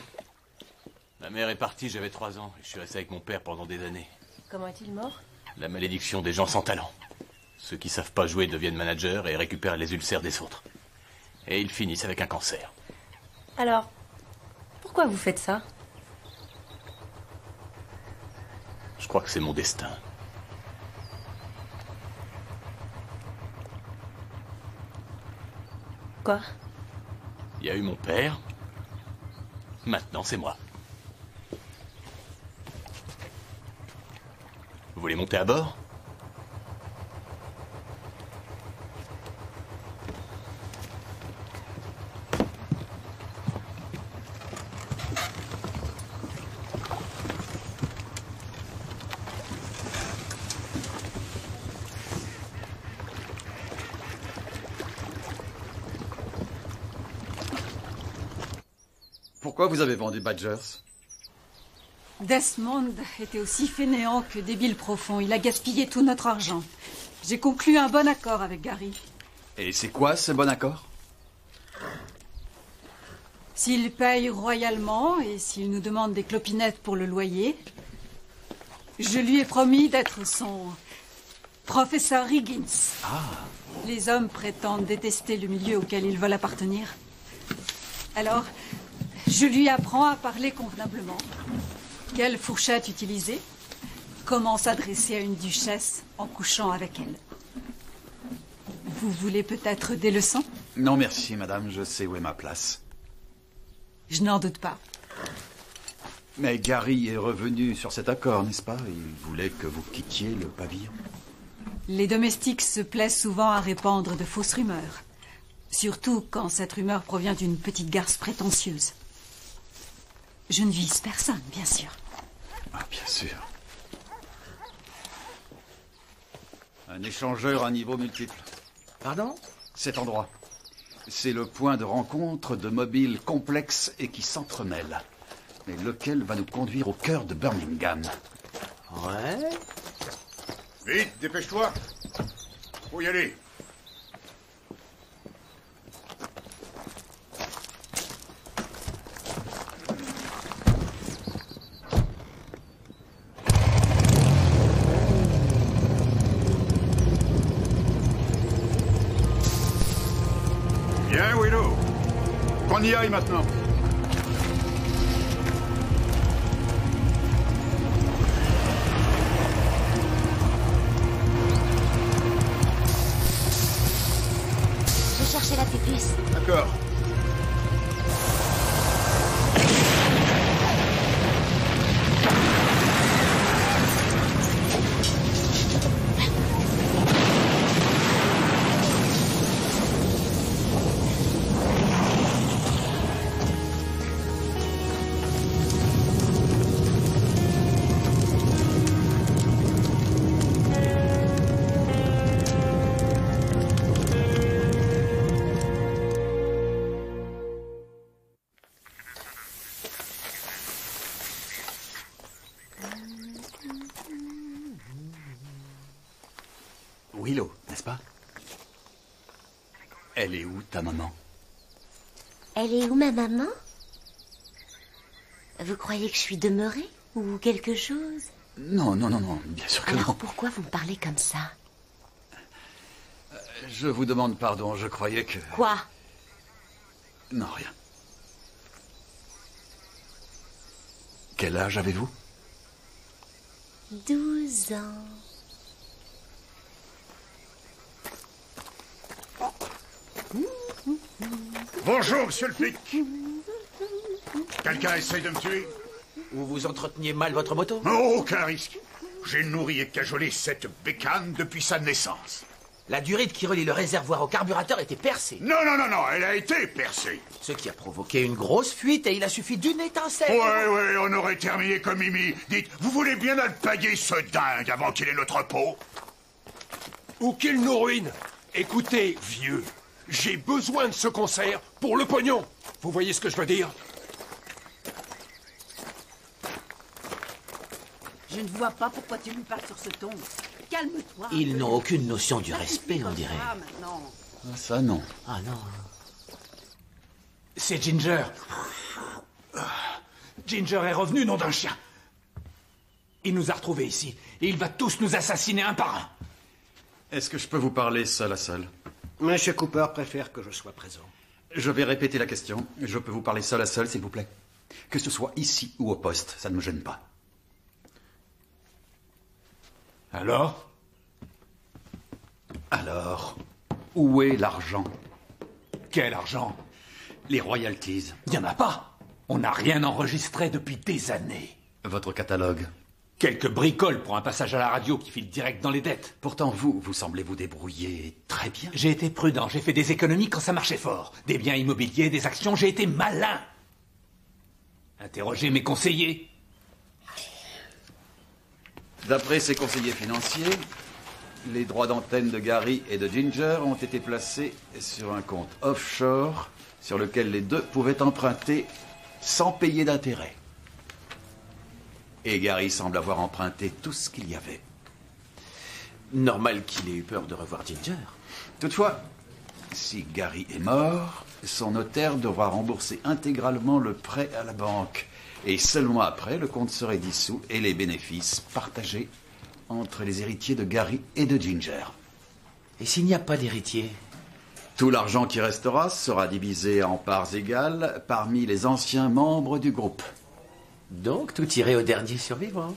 Ma mère est partie, j'avais 3 ans. Et je suis resté avec mon père pendant des années. Comment est-il mort? La malédiction des gens sans talent. Ceux qui savent pas jouer deviennent managers et récupèrent les ulcères des autres. Et ils finissent avec un cancer. Alors, pourquoi vous faites ça? Je crois que c'est mon destin. Quoi? Il y a eu mon père. Maintenant, c'est moi. Vous voulez monter à bord? Pourquoi vous avez vendu Badgers? Desmond était aussi fainéant que débile profond. Il a gaspillé tout notre argent. J'ai conclu un bon accord avec Gary. Et c'est quoi ce bon accord? S'il paye royalement et s'il nous demande des clopinettes pour le loyer, je lui ai promis d'être son professeur Higgins. Ah. Les hommes prétendent détester le milieu auquel ils veulent appartenir. Alors, je lui apprends à parler convenablement. Quelle fourchette utiliser? Comment s'adresser à une duchesse en couchant avec elle? Vous voulez peut-être des leçons? Non, merci, madame. Je sais où est ma place. Je n'en doute pas. Mais Gary est revenu sur cet accord, n'est-ce pas? Il voulait que vous quittiez le pavillon. Les domestiques se plaisent souvent à répandre de fausses rumeurs. Surtout quand cette rumeur provient d'une petite garce prétentieuse. Je ne vise personne, bien sûr. Ah, bien sûr. Un échangeur à niveau multiple. Pardon? Cet endroit. C'est le point de rencontre de mobiles complexes et qui s'entremêlent. Mais lequel va nous conduire au cœur de Birmingham? Ouais. Vite, dépêche-toi. Faut y aller. Bien, Willow. Qu'on y aille maintenant. Chercher la pupus. D'accord. Willow, n'est-ce pas? Elle est où, ta maman? Elle est où, ma maman? Vous croyez que je suis demeurée? Ou quelque chose? Non, non, non, non, bien sûr que Alors non. pourquoi vous me parlez comme ça? Je vous demande pardon, je croyais que... Quoi? Non, rien. Quel âge avez-vous? 12 ans. Bonjour, monsieur le flic. Quelqu'un essaye de me tuer? Ou vous entreteniez mal votre moto? Oh, aucun risque. J'ai nourri et cajolé cette bécane depuis sa naissance. La durite qui relie le réservoir au carburateur était percée. Non, non, non, non, elle a été percée. Ce qui a provoqué une grosse fuite et il a suffi d'une étincelle. Ouais, ouais, on aurait terminé comme Mimi. Dites, vous voulez bien alpaguer ce dingue avant qu'il ait notre peau? Ou qu'il nous ruine. Écoutez, vieux, j'ai besoin de ce concert pour le pognon. Vous voyez ce que je veux dire? Je ne vois pas pourquoi tu lui parles sur ce ton. Calme-toi. Ils n'ont aucune notion du respect, on dirait. Ah, maintenant. Ah, ça, non. Ah non. C'est Ginger. Ginger est revenu, nom d'un chien. Il nous a retrouvés ici, et il va tous nous assassiner un par un. Est-ce que je peux vous parler seul à seul? Monsieur Cooper préfère que je sois présent. Je vais répéter la question. Je peux vous parler seul à seul, s'il vous plaît? Que ce soit ici ou au poste, ça ne me gêne pas. Alors? Alors, où est l'argent? Quel argent? Les royalties. Il n'y en a pas. On n'a rien enregistré depuis des années. Votre catalogue? Quelques bricoles pour un passage à la radio qui file direct dans les dettes. Pourtant, vous semblez vous débrouiller très bien. J'ai été prudent, j'ai fait des économies quand ça marchait fort. Des biens immobiliers, des actions, j'ai été malin. Interrogez mes conseillers. D'après ses conseillers financiers, les droits d'antenne de Gary et de Ginger ont été placés sur un compte offshore sur lequel les deux pouvaient emprunter sans payer d'intérêt. Et Gary semble avoir emprunté tout ce qu'il y avait. Normal qu'il ait eu peur de revoir Ginger. Toutefois, si Gary est mort, son notaire devra rembourser intégralement le prêt à la banque. Et seulement après, le compte serait dissous et les bénéfices partagés entre les héritiers de Gary et de Ginger. Et s'il n'y a pas d'héritier? Tout l'argent qui restera sera divisé en parts égales parmi les anciens membres du groupe. Donc tout irait au dernier survivant.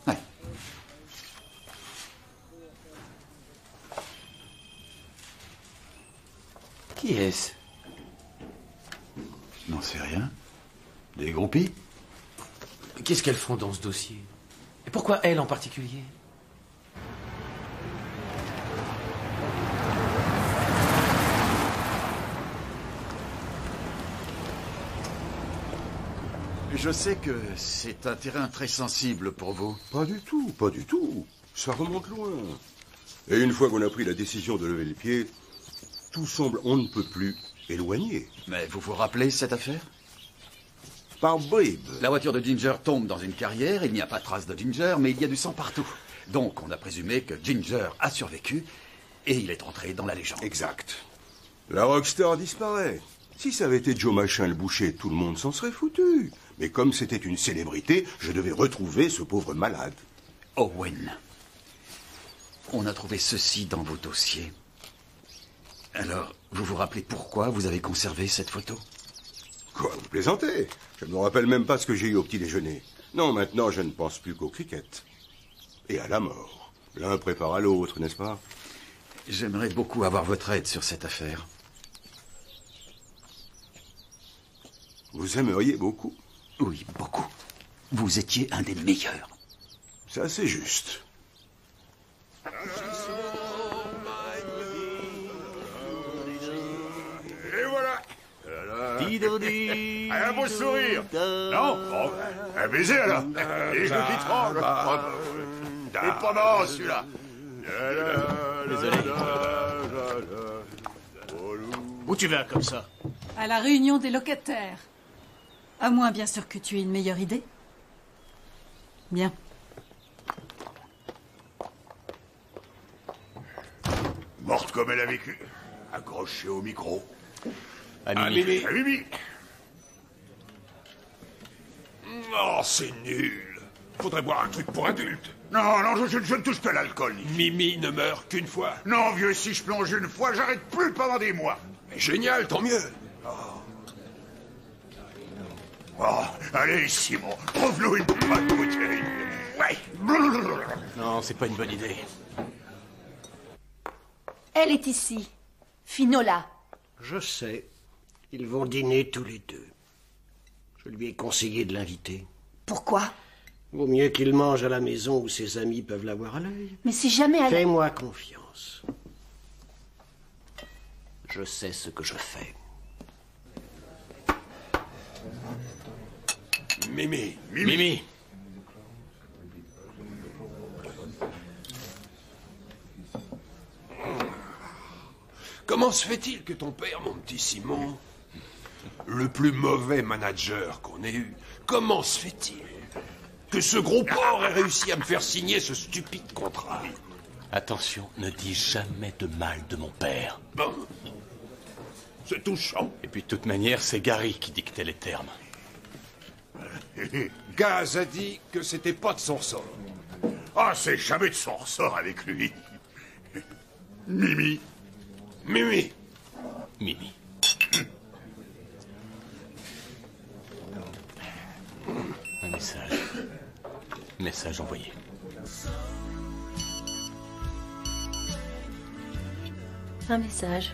Ouais. Qui est-ce? Je n'en sais rien. Des groupies? Qu'est-ce qu'elles font dans ce dossier? Et pourquoi elle en particulier? Je sais que c'est un terrain très sensible pour vous. Pas du tout, pas du tout. Ça remonte loin. Et une fois qu'on a pris la décision de lever le pied, tout semble on ne peut plus éloigné. Mais vous vous rappelez cette affaire? Par bribes. La voiture de Ginger tombe dans une carrière, il n'y a pas de trace de Ginger, mais il y a du sang partout. Donc on a présumé que Ginger a survécu, et il est entré dans la légende. Exact. La rockstar disparaît. Si ça avait été Joe Machin le boucher, tout le monde s'en serait foutu. Mais comme c'était une célébrité, je devais retrouver ce pauvre malade. Owen, on a trouvé ceci dans vos dossiers. Alors, vous vous rappelez pourquoi vous avez conservé cette photo? Quoi, vous plaisantez? Je ne me rappelle même pas ce que j'ai eu au petit déjeuner. Non, maintenant, je ne pense plus qu'au cricket. Et à la mort. L'un prépare à l'autre, n'est-ce pas? J'aimerais beaucoup avoir votre aide sur cette affaire. Vous aimeriez beaucoup? Oui, beaucoup. Vous étiez un des meilleurs. Ça, c'est juste. Et voilà. Un beau sourire. Non? Bon, un baiser alors. Et je qui tremble. Et pendant celui-là. Désolé. Où tu vas comme ça? À la réunion des locataires. À moins, bien sûr, que tu aies une meilleure idée. Bien. Morte comme elle a vécu. Accrochée au micro. À Mimi. À Mimi. Oh, c'est nul. Faudrait boire un truc pour adultes. Non, non, je ne touche pas l'alcool. Mimi ne meurt qu'une fois. Non, vieux, si je plonge une fois, j'arrête plus pendant des mois. Mais génial, tant mieux. Oh, allez, Simon, trouve-nous une bonne bouteille. Ouais. Non, c'est pas une bonne idée. Elle est ici. Finola. Je sais. Ils vont dîner tous les deux. Je lui ai conseillé de l'inviter. Pourquoi? Vaut mieux qu'il mange à la maison où ses amis peuvent l'avoir à l'œil. Mais si jamais elle... Fais-moi confiance. Je sais ce que je fais. Mimi. Mimi. Comment se fait-il que ton père, mon petit Simon, le plus mauvais manager qu'on ait eu, comment se fait-il que ce gros porc ait réussi à me faire signer ce stupide contrat? Attention, ne dis jamais de mal de mon père. Bon. C'est touchant. Et puis de toute manière, c'est Gary qui dictait les termes. Gaz a dit que c'était pas de son ressort. Ah, c'est jamais de son ressort avec lui. Mimi. Mimi. Mimi. Un message. Message envoyé. Un message.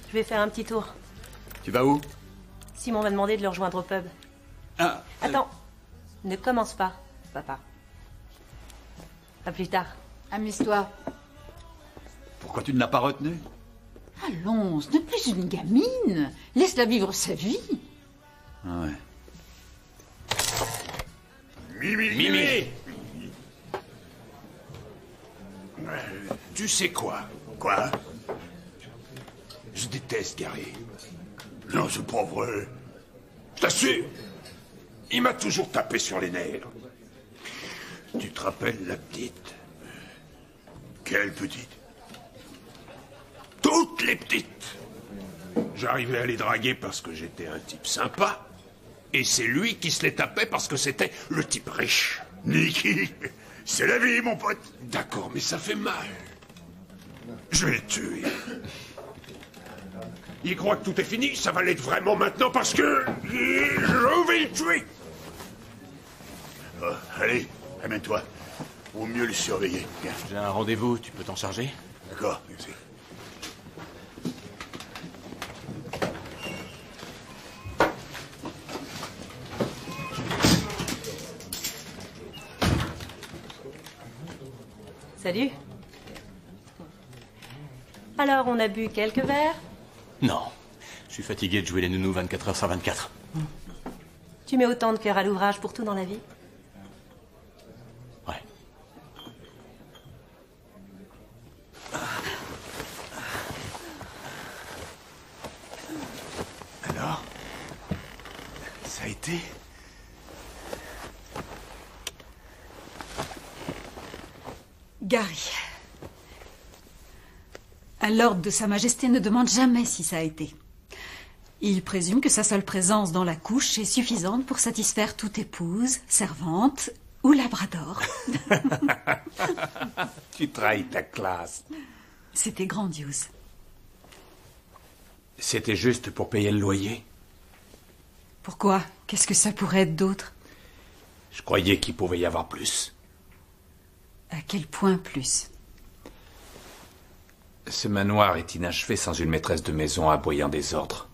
Je vais faire un petit tour. Tu vas où? Simon m'a demandé de le rejoindre au pub. Ah. Attends, ne commence pas, papa. À plus tard. Amuse-toi. Pourquoi tu ne l'as pas retenu? Allons, ce n'est plus une gamine. Laisse-la vivre sa vie. Ah ouais. Mimi. Tu sais quoi? Quoi? Je déteste Gary. Non, c'est pas vrai. Je t'assure. Il m'a toujours tapé sur les nerfs. Tu te rappelles la petite? Quelle petite? Toutes les petites. J'arrivais à les draguer parce que j'étais un type sympa. Et c'est lui qui se les tapait parce que c'était le type riche. Nicky, c'est la vie, mon pote. D'accord, mais ça fait mal. Je vais le tuer. Il croit que tout est fini, ça va l'être vraiment maintenant parce que... je vais le tuer. Oh, allez, amène-toi. Vaut mieux le surveiller. J'ai un rendez-vous, tu peux t'en charger? D'accord, merci. Salut. Alors, on a bu quelques verres? Non. Je suis fatigué de jouer les nounous 24 heures sur 24. Tu mets autant de cœur à l'ouvrage pour tout dans la vie? Ouais. Alors? Ça a été? Gary. Un lord de Sa Majesté ne demande jamais si ça a été. Il présume que sa seule présence dans la couche est suffisante pour satisfaire toute épouse, servante ou labrador. Tu trahis ta classe. C'était grandiose. C'était juste pour payer le loyer. Pourquoi? Qu'est-ce que ça pourrait être d'autre? Je croyais qu'il pouvait y avoir plus. À quel point plus? Ce manoir est inachevé sans une maîtresse de maison aboyant des ordres.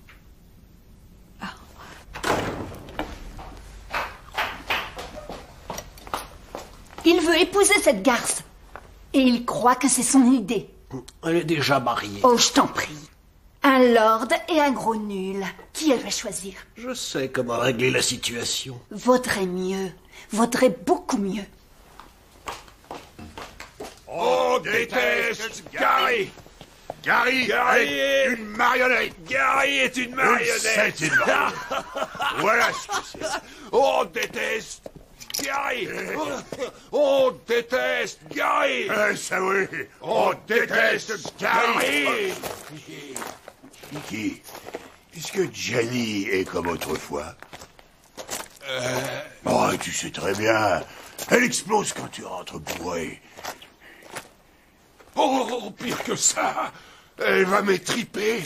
Il veut épouser cette garce. Et il croit que c'est son idée. Elle est déjà mariée. Oh, je t'en prie. Un lord et un gros nul. Qui elle va choisir? Je sais comment régler la situation. Vaudrait mieux. Vaudrait beaucoup mieux. On déteste Gary. Gary est une marionnette. Gary est une marionnette. C'est une marionnette. Voilà ce que c'est. On déteste Gary. On déteste Gary. Ça oui. On déteste Gary. Kiki, est-ce que Jenny est comme autrefois? Oh, tu sais très bien. Elle explose quand tu rentres bourré. Oh, pire que ça. Elle va m'étriper.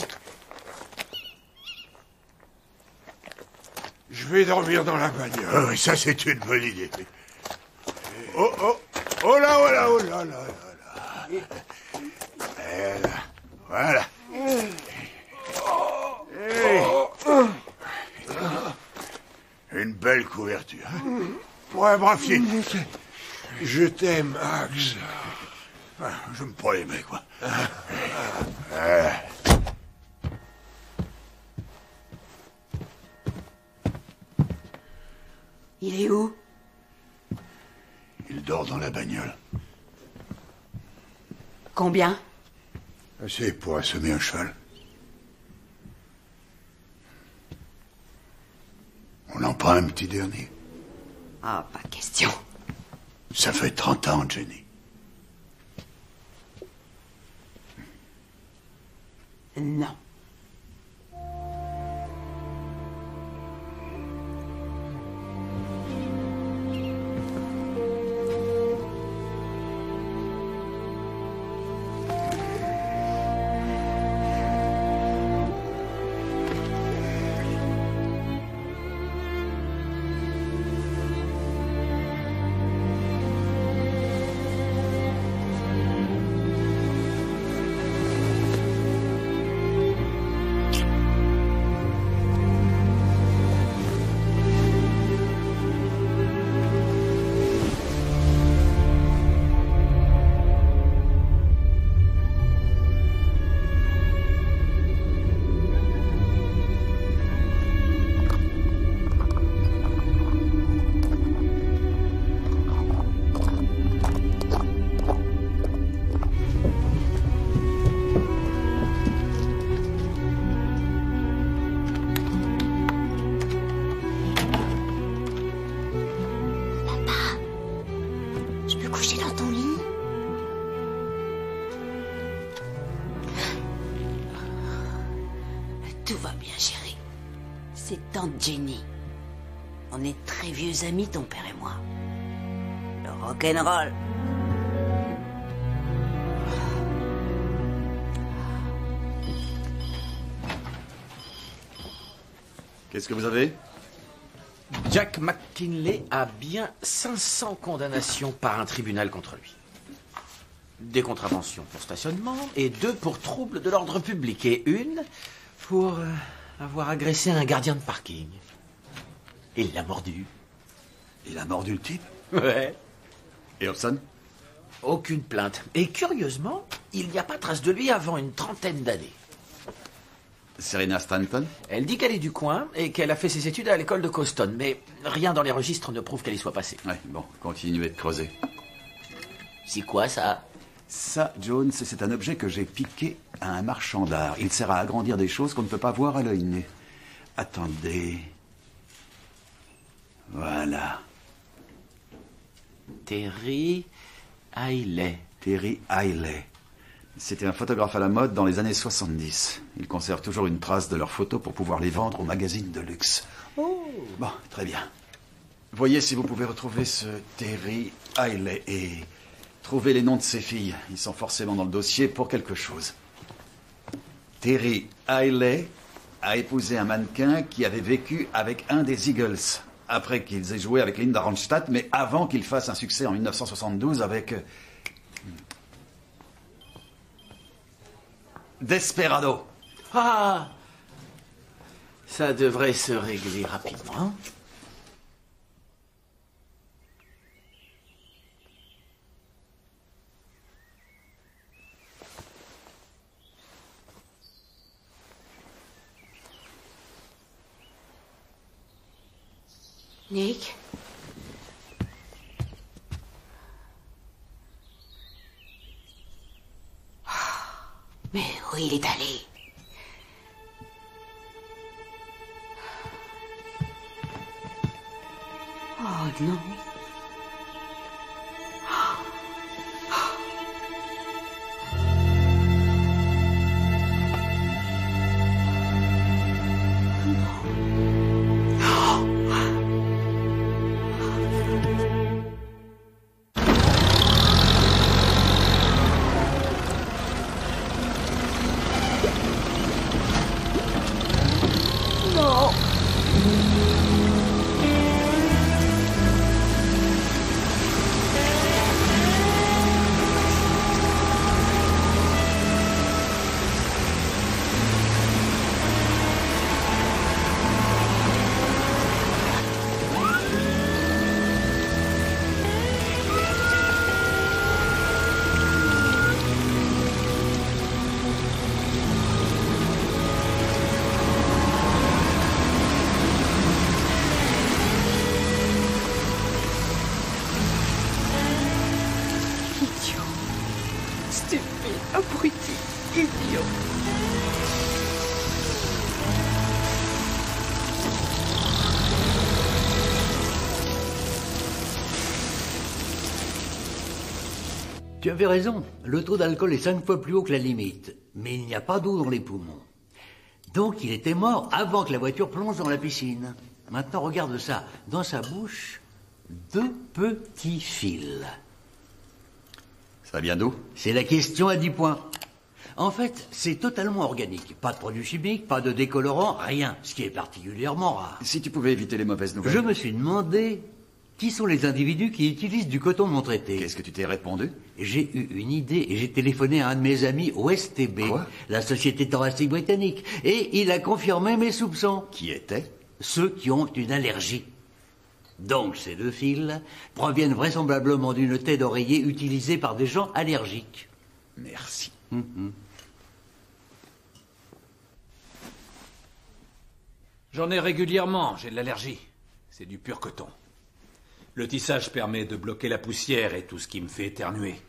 Je vais dormir dans la bagnole. Ah oui, ça c'est une bonne idée. Oh, oh, oh là, oh là, oh là, là, là, là. Voilà. Hey. Une belle couverture. Ouais, brave fille. Je t'aime, Max. Je me pas aimer, quoi. Il est où? Il dort dans la bagnole. Combien? Assez pour assommer un cheval. On en prend un petit dernier. Ah, pas question. Ça fait 30 ans, Jenny. Non. Tout va bien, chérie. C'est tante Jenny. On est très vieux amis, ton père et moi. Le rock'n'roll. Qu'est-ce que vous avez? Jack McKinley a bien 500 condamnations par un tribunal contre lui. Des contraventions pour stationnement et 2 pour trouble de l'ordre public et 1 pour avoir agressé un gardien de parking. Il l'a mordu. Il a mordu le type? Ouais. Et Hobson? Aucune plainte. Et curieusement, il n'y a pas trace de lui avant une trentaine d'années. Serena Stanton? Elle dit qu'elle est du coin et qu'elle a fait ses études à l'école de Coston, mais rien dans les registres ne prouve qu'elle y soit passée. Ouais, bon, continuez de creuser. C'est quoi ça? Ça, Jones, c'est un objet que j'ai piqué à un marchand d'art. Il sert à agrandir des choses qu'on ne peut pas voir à l'œil nu. Attendez. Voilà. Terry Hailey. Terry Hailey. C'était un photographe à la mode dans les années 70. Ils conservent toujours une trace de leurs photos pour pouvoir les vendre aux magazines de luxe. Oh. Bon, très bien. Voyez si vous pouvez retrouver ce Terry Hailey et trouvez les noms de ses filles. Ils sont forcément dans le dossier pour quelque chose. Terry Hailey a épousé un mannequin qui avait vécu avec un des Eagles, après qu'ils aient joué avec Linda Ronstadt, mais avant qu'il fasse un succès en 1972 avec Desperado. Ah! Ça devrait se régler rapidement. Nick? Mais où il est allé? Oh non. Abruti, idiot. Tu avais raison, le taux d'alcool est 5 fois plus haut que la limite. Mais il n'y a pas d'eau dans les poumons. Donc il était mort avant que la voiture plonge dans la piscine. Maintenant regarde ça, dans sa bouche, 2 petits fils. Ça vient d'où? C'est la question à 10 points. En fait, c'est totalement organique. Pas de produits chimiques, pas de décolorants, rien. Ce qui est particulièrement rare. Si tu pouvais éviter les mauvaises nouvelles. Je me suis demandé qui sont les individus qui utilisent du coton non traité. Qu'est-ce que tu t'es répondu? J'ai eu une idée et j'ai téléphoné à un de mes amis au STB, Quoi? la Société thoracique britannique, et il a confirmé mes soupçons. Qui étaient? Ceux qui ont une allergie. Donc ces 2 fils proviennent vraisemblablement d'une tête d'oreiller utilisée par des gens allergiques. Merci. J'en ai régulièrement, j'ai de l'allergie. C'est du pur coton. Le tissage permet de bloquer la poussière et tout ce qui me fait éternuer.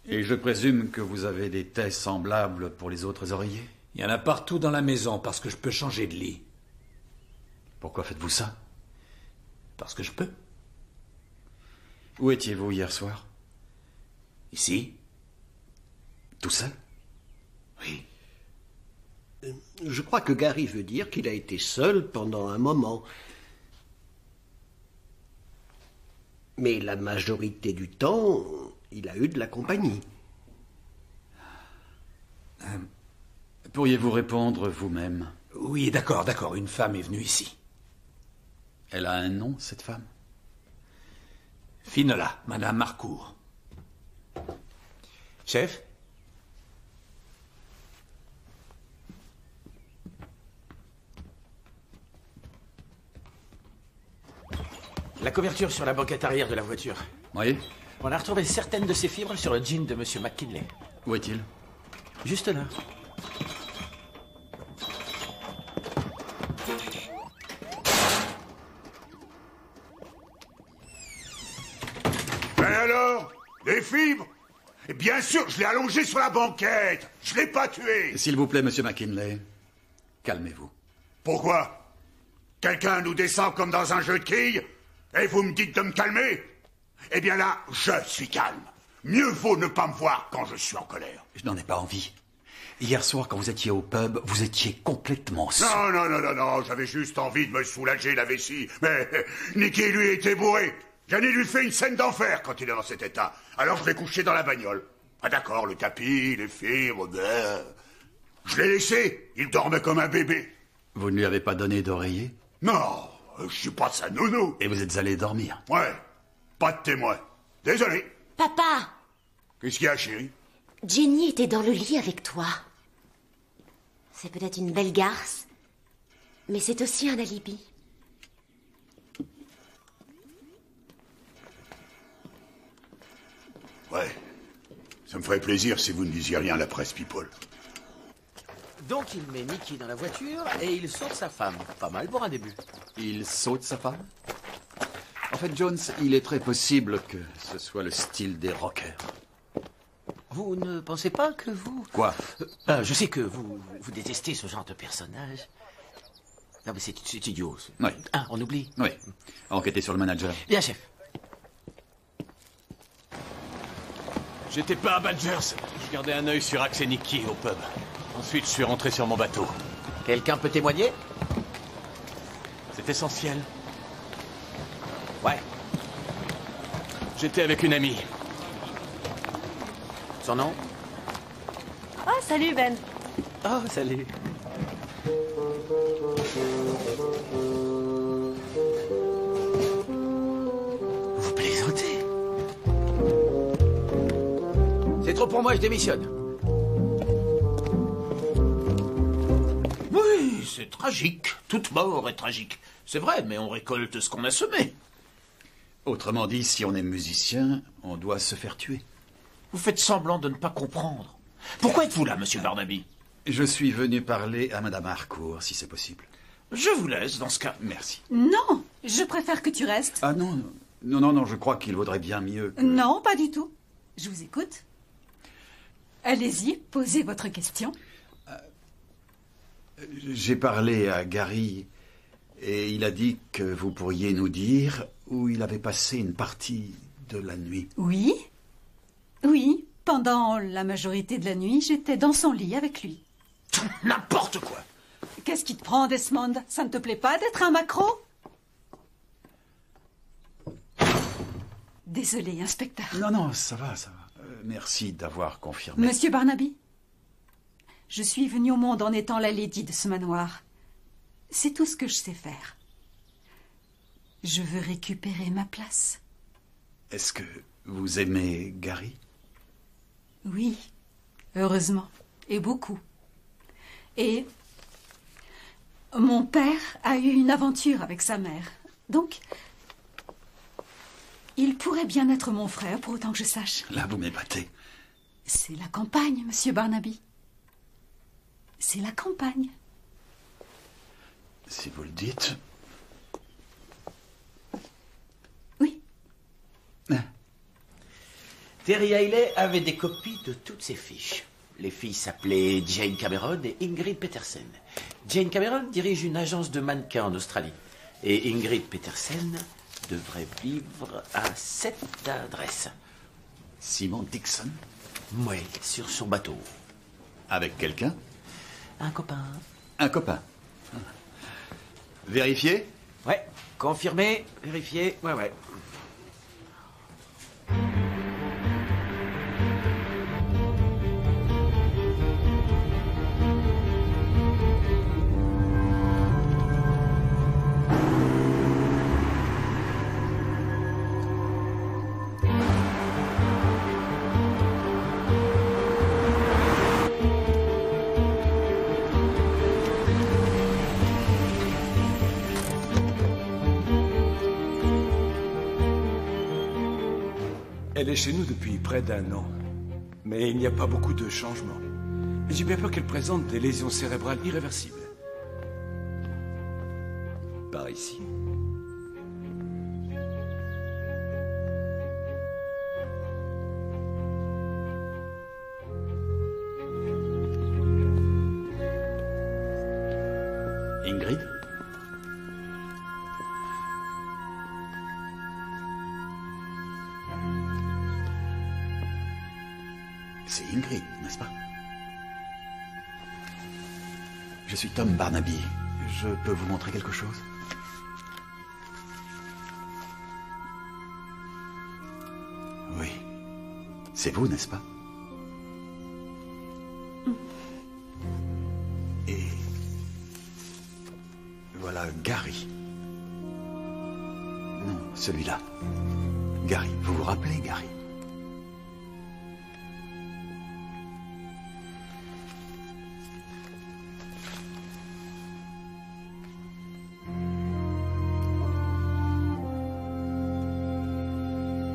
Et je présume que vous avez des tais semblables pour les autres oreillers? Il y en a partout dans la maison parce que je peux changer de lit. Pourquoi faites-vous ça? Parce que je peux. Où étiez-vous hier soir? Ici. Tout seul? Oui. Je crois que Gary veut dire qu'il a été seul pendant un moment. Mais la majorité du temps, il a eu de la compagnie. Pourriez-vous répondre vous-même? Oui, d'accord. Une femme est venue ici. Elle a un nom, cette femme? Finola, Madame Marcourt. Chef? La couverture sur la banquette arrière de la voiture. Oui. On a retrouvé certaines de ces fibres sur le jean de Monsieur McKinley. Où est-il? Juste là. Et alors? Les fibres? Et bien sûr, je l'ai allongé sur la banquette. Je l'ai pas tué. S'il vous plaît, monsieur McKinley, calmez-vous. Pourquoi? Quelqu'un nous descend comme dans un jeu de quilles et vous me dites de me calmer? Eh bien là, je suis calme. Mieux vaut ne pas me voir quand je suis en colère. Je n'en ai pas envie. Hier soir, quand vous étiez au pub, vous étiez complètement saoul. Non, j'avais juste envie de me soulager la vessie. Mais Nicky, lui, était bourré. Jenny lui fait une scène d'enfer quand il est dans cet état. Alors je l'ai couché dans la bagnole. Ah d'accord, le tapis, les fibres, je l'ai laissé. Il dormait comme un bébé. Vous ne lui avez pas donné d'oreiller? Non, je suis pas sa nounou. Et vous êtes allé dormir? Ouais, pas de témoin. Désolé. Papa! Qu'est-ce qu'il y a, chérie? Jenny était dans le lit avec toi. C'est peut-être une belle garce, mais c'est aussi un alibi. Ouais, ça me ferait plaisir si vous ne disiez rien à la presse, people. Donc il met Nicky dans la voiture et il saute sa femme. Pas mal pour un début. Il saute sa femme? En fait, Jones, il est très possible que ce soit le style des rockers. Vous ne pensez pas que vous... Quoi? Je sais que vous détestez ce genre de personnage. Non mais c'est idiot. Oui. Ah, on oublie. Oui. Enquêter sur le manager. Bien, chef. J'étais pas à Badgers. Je gardais un œil sur Axe et Nicky au pub. Ensuite, je suis rentré sur mon bateau. Quelqu'un peut témoigner? C'est essentiel. Ouais. J'étais avec une amie. Son nom? Ah, salut Ben. Oh, salut. Vous plaisantez? C'est trop pour moi, je démissionne. Oui, c'est tragique. Toute mort est tragique. C'est vrai, mais on récolte ce qu'on a semé. Autrement dit, si on est musicien, on doit se faire tuer. Vous faites semblant de ne pas comprendre. Pourquoi êtes-vous là, monsieur Barnaby? Je suis venu parler à Madame Harcourt, si c'est possible. Je vous laisse, dans ce cas. Merci. Non, je préfère que tu restes. Ah non, je crois qu'il vaudrait bien mieux que... Non, pas du tout. Je vous écoute. Allez-y, posez votre question. J'ai parlé à Gary et il a dit que vous pourriez nous dire où il avait passé une partie de la nuit. Oui. Oui, pendant la majorité de la nuit, j'étais dans son lit avec lui. N'importe quoi. Qu'est-ce qui te prend, Desmond? Ça ne te plaît pas d'être un maquereau? Désolé, inspecteur. Non, ça va. Merci d'avoir confirmé. Monsieur Barnaby, je suis venu au monde en étant la lady de ce manoir. C'est tout ce que je sais faire. Je veux récupérer ma place. Est-ce que vous aimez Gary? Oui, heureusement, et beaucoup. Et mon père a eu une aventure avec sa mère. Donc, il pourrait bien être mon frère, pour autant que je sache. Là, vous m'épatez. C'est la campagne, monsieur Barnaby. C'est la campagne. Si vous le dites. Oui. Terry Haley avait des copies de toutes ses fiches. Les filles s'appelaient Jane Cameron et Ingrid Petersen. Jane Cameron dirige une agence de mannequins en Australie. Et Ingrid Petersen devrait vivre à cette adresse. Simon Dixon? Oui, sur son bateau. Avec quelqu'un? Un copain. Un copain. Vérifié? Ouais, confirmé, vérifié, ouais. Elle est chez nous depuis près d'1 an. Mais il n'y a pas beaucoup de changements. J'ai bien peur qu'elle présente des lésions cérébrales irréversibles. Par ici. Ingrid? C'est Ingrid, n'est-ce pas? Je suis Tom Barnaby. Je peux vous montrer quelque chose? Oui. C'est vous, n'est-ce pas? Et... voilà Gary. Non, celui-là. Gary. Vous vous rappelez, Gary?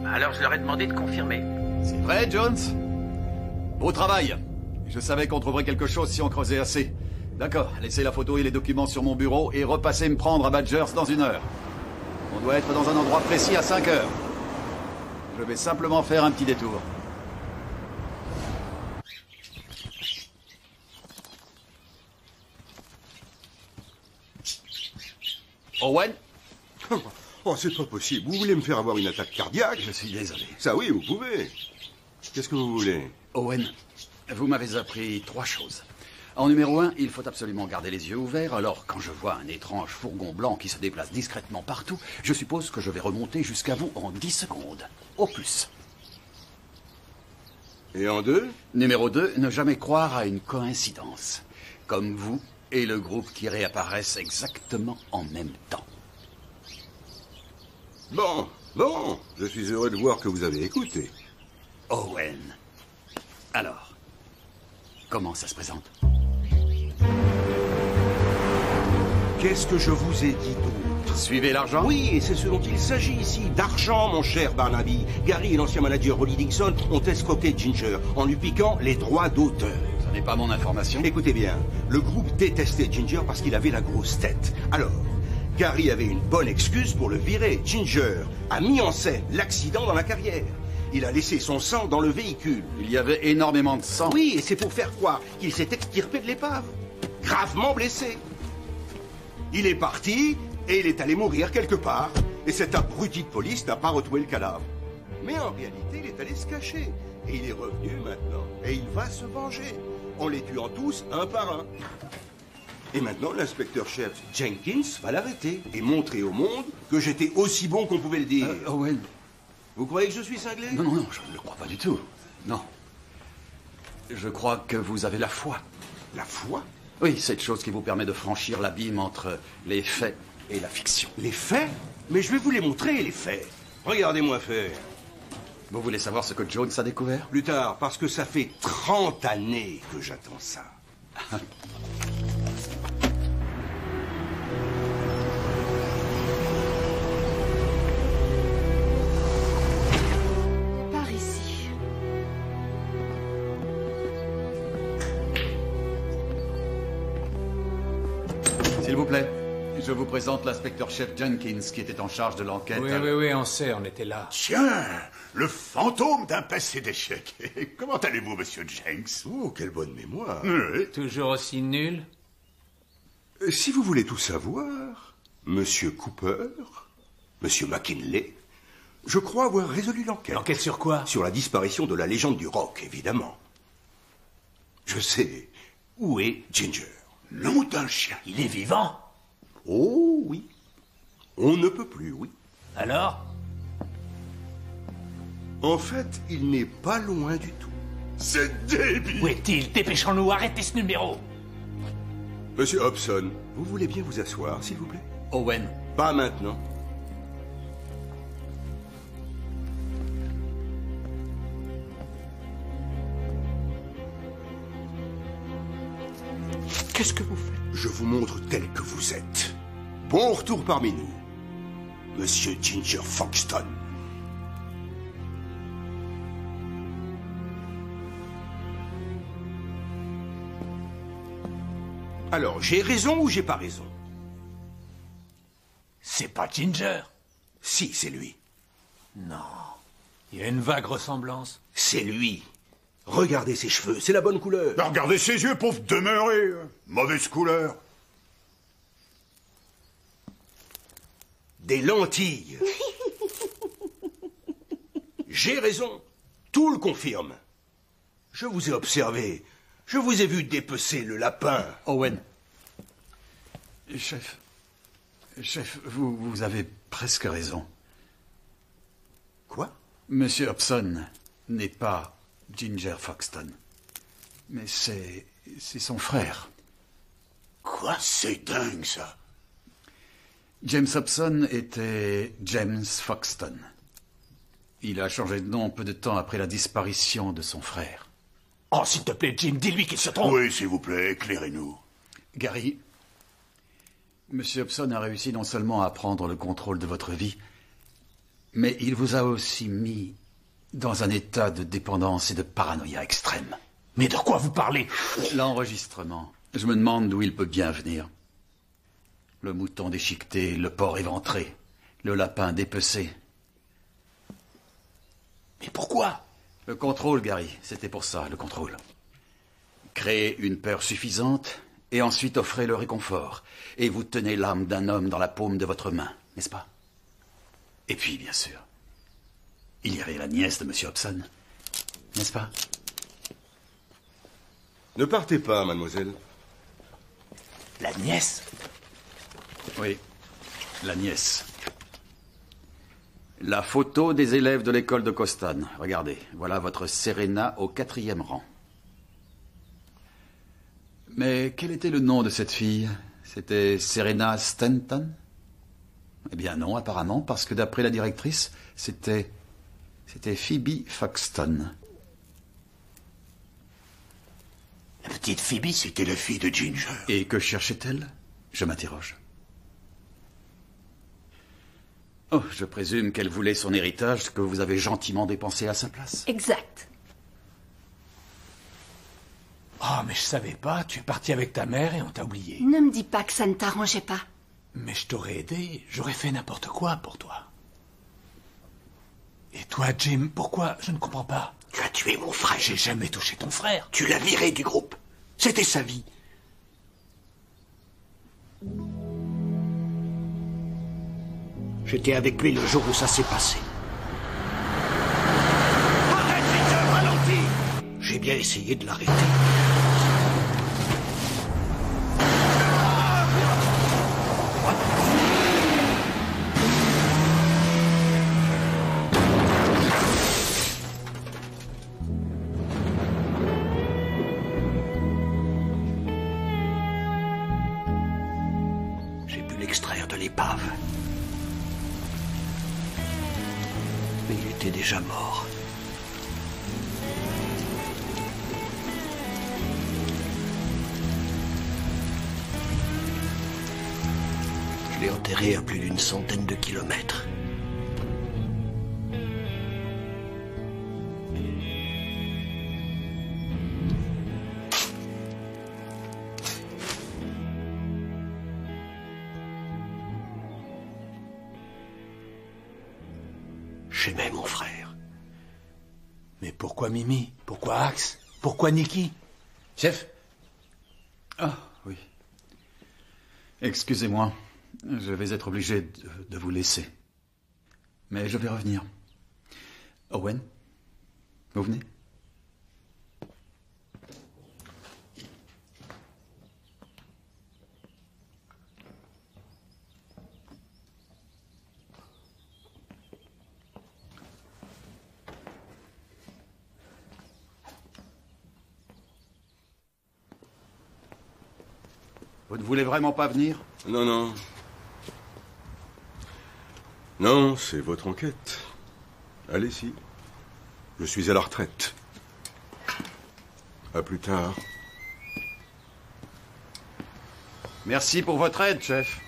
Alors je leur ai demandé de confirmer. C'est vrai, Jones? Beau travail. Je savais qu'on trouverait quelque chose si on creusait assez. D'accord, laissez la photo et les documents sur mon bureau et repassez me prendre à Badgers dans 1 heure. On doit être dans un endroit précis à 5 heures. Je vais simplement faire un petit détour. Owen? Oh, c'est pas possible. Vous voulez me faire avoir une attaque cardiaque? Je suis désolé. Ça oui, vous pouvez. Qu'est-ce que vous voulez? Owen, vous m'avez appris 3 choses. En numéro 1, il faut absolument garder les yeux ouverts. Alors, quand je vois un étrange fourgon blanc qui se déplace discrètement partout, je suppose que je vais remonter jusqu'à vous en 10 secondes. Au plus. Et en 2? Numéro 2, ne jamais croire à une coïncidence. Comme vous et le groupe qui réapparaissent exactement en même temps. Bon, je suis heureux de voir que vous avez écouté. Owen. Alors, comment ça se présente? Qu'est-ce que je vous ai dit d'autre? Suivez l'argent? Oui, et c'est ce dont il s'agit ici. D'argent, mon cher Barnaby. Gary et l'ancien manager Holly Dixon ont escroqué Ginger en lui piquant les droits d'auteur. Ça n'est pas mon information. Écoutez bien, le groupe détestait Ginger parce qu'il avait la grosse tête. Alors, Gary avait une bonne excuse pour le virer. Ginger a mis en scène l'accident dans la carrière. Il a laissé son sang dans le véhicule. Il y avait énormément de sang. Oui, et c'est pour faire croire qu'il s'est extirpé de l'épave. Gravement blessé. Il est parti et il est allé mourir quelque part. Et cet abruti de police n'a pas retrouvé le cadavre. Mais en réalité, il est allé se cacher. Et il est revenu maintenant. Et il va se venger. En les tuant tous, un par un. Et maintenant, l'inspecteur-chef Jenkins va l'arrêter et montrer au monde que j'étais aussi bon qu'on pouvait le dire. Owen. Vous croyez que je suis cinglé? Non, je ne le crois pas du tout. Non. Je crois que vous avez la foi. La foi? Oui, cette chose qui vous permet de franchir l'abîme entre les faits et la fiction. Les faits? Mais je vais vous les montrer, les faits. Regardez-moi faire. Vous voulez savoir ce que Jones a découvert? Plus tard, parce que ça fait 30 années que j'attends ça. Par ici. S'il vous plaît, je vous présente l'inspecteur-chef Jenkins qui était en charge de l'enquête. Oui, on sait, on était là. Tiens, le fantôme d'un passé d'échec. Comment allez-vous, monsieur Jenks? Oh, quelle bonne mémoire. Oui. Toujours aussi nul? Si vous voulez tout savoir, monsieur Cooper, monsieur McKinley, je crois avoir résolu l'enquête. L'enquête sur quoi? Sur la disparition de la légende du rock, évidemment. Je sais où est Ginger. Nom d'un chien. Il est vivant? Oh oui. On ne peut plus, oui. Alors? En fait, il n'est pas loin du tout. C'est débile. Où est-il? Dépêchons-nous, arrêtez ce numéro. Monsieur Hobson, vous voulez bien vous asseoir, s'il vous plaît? Owen. Pas maintenant. Qu'est-ce que vous faites? Je vous montre tel que vous êtes. Bon retour parmi nous, monsieur Ginger Foxton. Alors, j'ai raison ou j'ai pas raison? C'est pas Ginger. Si, c'est lui. Non. Il y a une vague ressemblance. C'est lui. Regardez ses cheveux, c'est la bonne couleur. Ben, regardez ses yeux, pauvre demeuré. Mauvaise couleur. Des lentilles. J'ai raison. Tout le confirme. Je vous ai observé. Je vous ai vu dépecer le lapin. Owen. Chef. Chef, vous avez presque raison. Quoi? Monsieur Hobson n'est pas Ginger Foxton. Mais c'est son frère. Quoi? C'est dingue, ça. James Hobson était James Foxton. Il a changé de nom peu de temps après la disparition de son frère. Oh, s'il te plaît, Jim, dis-lui qu'il se trompe. Oui, s'il vous plaît, éclairez-nous. Gary, Monsieur Hobson a réussi non seulement à prendre le contrôle de votre vie, mais il vous a aussi mis dans un état de dépendance et de paranoïa extrême. Mais de quoi vous parlez? L'enregistrement. Je me demande d'où il peut bien venir. Le mouton déchiqueté, le porc éventré, le lapin dépecé. Mais pourquoi? Le contrôle, Gary, c'était pour ça, le contrôle. Créer une peur suffisante, et ensuite offrez le réconfort. Et vous tenez l'âme d'un homme dans la paume de votre main, n'est-ce pas? Et puis, bien sûr, il y avait la nièce de M. Hobson, n'est-ce pas? Ne partez pas, mademoiselle. La nièce? Oui, la nièce. La photo des élèves de l'école de Coston. Regardez, voilà votre Serena au 4e rang. Mais quel était le nom de cette fille? C'était Serena Stanton? Eh bien non, apparemment, parce que d'après la directrice, c'était Phoebe Foxton. La petite Phoebe, c'était la fille de Ginger. Et que cherchait-elle? Je m'interroge. Oh, je présume qu'elle voulait son héritage que vous avez gentiment dépensé à sa place. Exact. Oh, mais je savais pas, tu es parti avec ta mère et on t'a oublié. Ne me dis pas que ça ne t'arrangeait pas. Mais je t'aurais aidé, j'aurais fait n'importe quoi pour toi. Et toi, Jim, pourquoi? Je ne comprends pas. Tu as tué mon frère. J'ai jamais touché ton frère. Tu l'as viré du groupe. C'était sa vie. J'étais avec lui le jour où ça s'est passé. Arrête, Peter, ralentis! J'ai bien essayé de l'arrêter. J'ai pu l'extraire de l'épave. Mais il était déjà mort. Je l'ai enterré à plus d'une centaine de kilomètres. J'aimais mon frère. Mais pourquoi Mimi? Pourquoi Axe? Pourquoi Nikki? Chef? Ah, oui. Excusez-moi, je vais être obligé de vous laisser. Mais je vais revenir. Owen, vous venez? Vous ne voulez vraiment pas venir? Non, non. Non, c'est votre enquête. Allez-y. Je suis à la retraite. À plus tard. Merci pour votre aide, chef.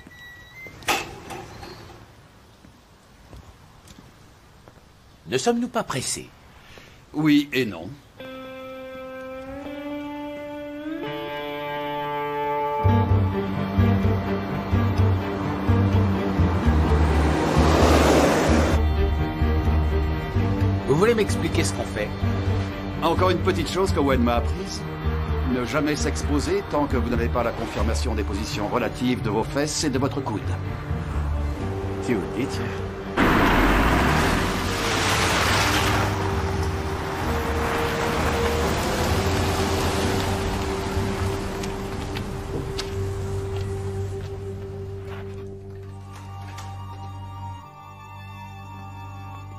Ne sommes-nous pas pressés? Oui et non. Vous voulez m'expliquer ce qu'on fait? Encore une petite chose qu'Owen m'a apprise. Ne jamais s'exposer tant que vous n'avez pas la confirmation des positions relatives de vos fesses et de votre coude. Si vous le dites.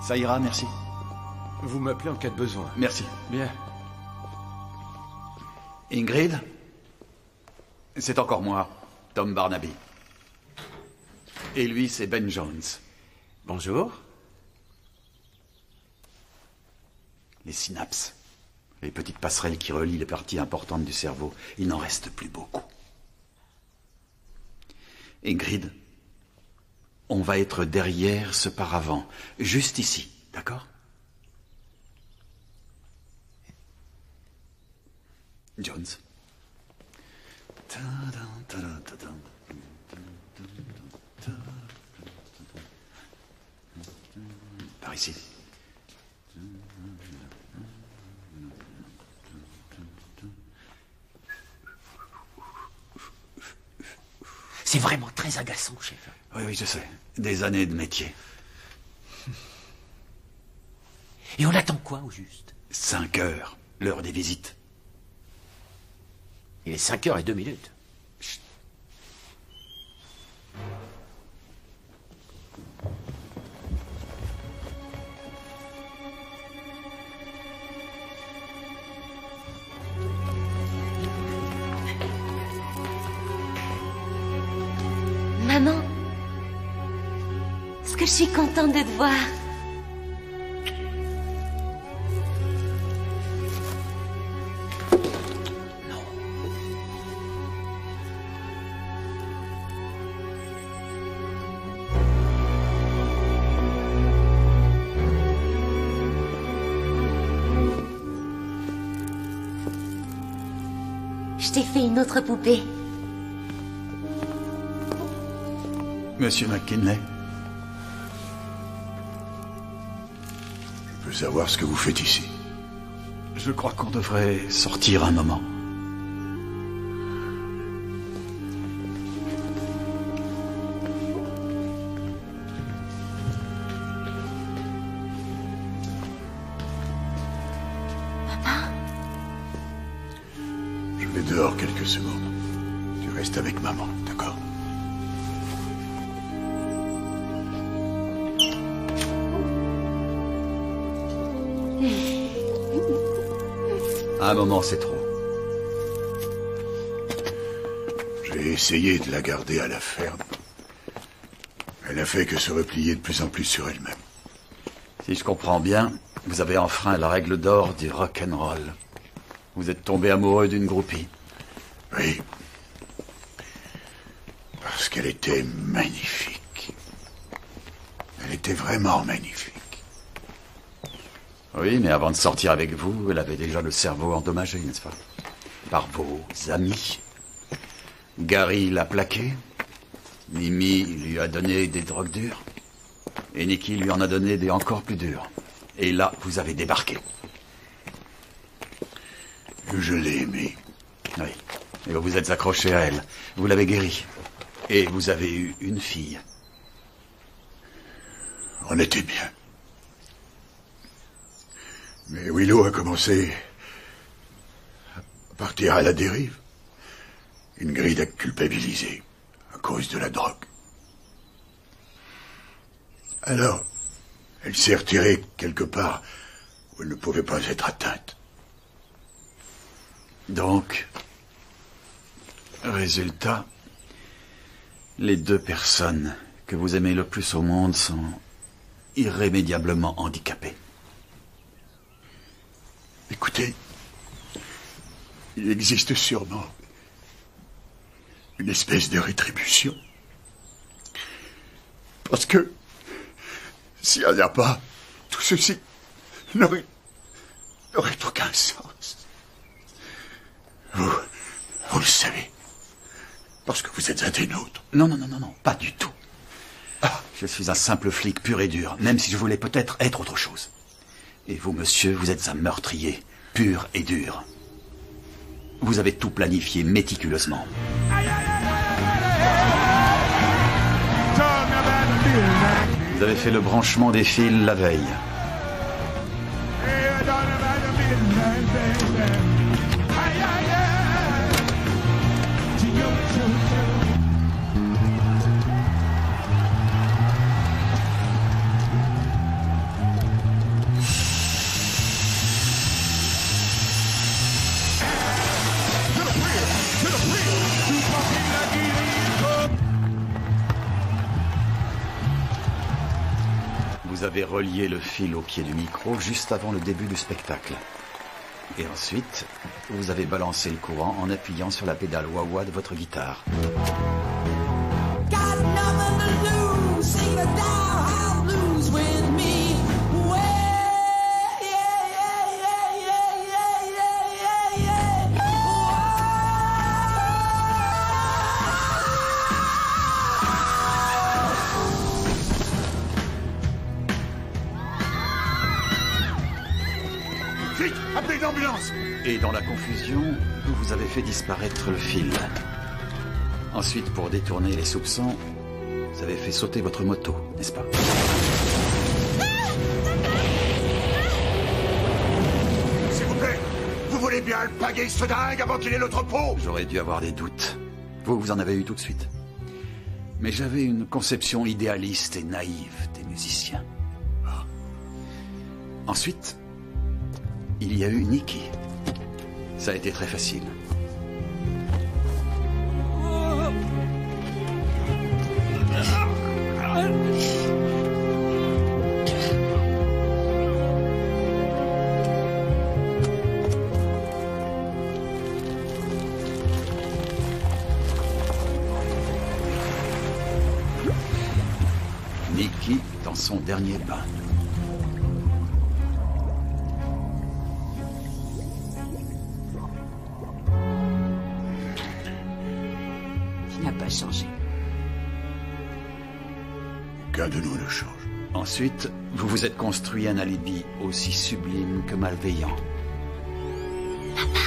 Ça ira, merci. Vous m'appelez en cas de besoin. Merci. Bien. Ingrid? C'est encore moi, Tom Barnaby. Et lui, c'est Ben Jones. Bonjour. Les synapses. Les petites passerelles qui relient les parties importantes du cerveau. Il n'en reste plus beaucoup. Ingrid, on va être derrière ce paravent, juste ici, d'accord? Jones. Par ici. C'est vraiment très agaçant, chef. Oui, oui, je sais. Des années de métier. Et on attend quoi, au juste? 5 heures, l'heure des visites. Il est 5h02. Chut. Maman, est-ce que je suis contente de te voir? Je t'ai fait une autre poupée. Monsieur McKinley? Je peux savoir ce que vous faites ici? Je crois qu'on devrait sortir un moment. Papa? Je vais dehors quelques secondes. Tu restes avec maman, d'accord? Un moment, c'est trop. J'ai essayé de la garder à la ferme. Elle a fait que se replier de plus en plus sur elle-même. Si je comprends bien, vous avez enfreint la règle d'or du rock'n'roll. Vous êtes tombé amoureux d'une groupie. Oui. Parce qu'elle était magnifique. Elle était vraiment magnifique. Oui, mais avant de sortir avec vous, elle avait déjà le cerveau endommagé, n'est-ce pas? Par vos amis. Gary l'a plaqué. Mimi lui a donné des drogues dures. Et Nicky lui en a donné des encore plus dures. Et là, vous avez débarqué. Je l'ai aimée. Oui. Et vous vous êtes accroché à elle. Vous l'avez guérie. Et vous avez eu une fille. On était bien. Mais Willow a commencé à partir à la dérive. Ingrid a culpabilisé à cause de la drogue. Alors, elle s'est retirée quelque part où elle ne pouvait pas être atteinte. Donc, résultat, les 2 personnes que vous aimez le plus au monde sont irrémédiablement handicapées. Écoutez, il existe sûrement une espèce de rétribution. Parce que s'il n'y en a pas, tout ceci n'aurait aucun sens. Vous le savez. Parce que vous êtes un des nôtres. Non, pas du tout. Je suis un simple flic pur et dur, même si je voulais peut-être être autre chose. Et vous, monsieur, vous êtes un meurtrier, pur et dur. Vous avez tout planifié méticuleusement. Vous avez fait le branchement des fils la veille. Vous avez relié le fil au pied du micro juste avant le début du spectacle. Et ensuite, vous avez balancé le courant en appuyant sur la pédale wah-wah de votre guitare. Appelez l'ambulance! Et dans la confusion, vous avez fait disparaître le fil. Ensuite, pour détourner les soupçons, vous avez fait sauter votre moto, n'est-ce pas? S'il vous plaît, vous voulez bien le paguer ce dingue avant qu'il ait l'autre peau? J'aurais dû avoir des doutes. Vous en avez eu tout de suite. Mais j'avais une conception idéaliste et naïve des musiciens. Ensuite, il y a eu Nikki. Ça a été très facile. Nikki dans son dernier bain. Pas changé. Aucun de nous ne change. Ensuite, vous vous êtes construit un alibi aussi sublime que malveillant. Papa,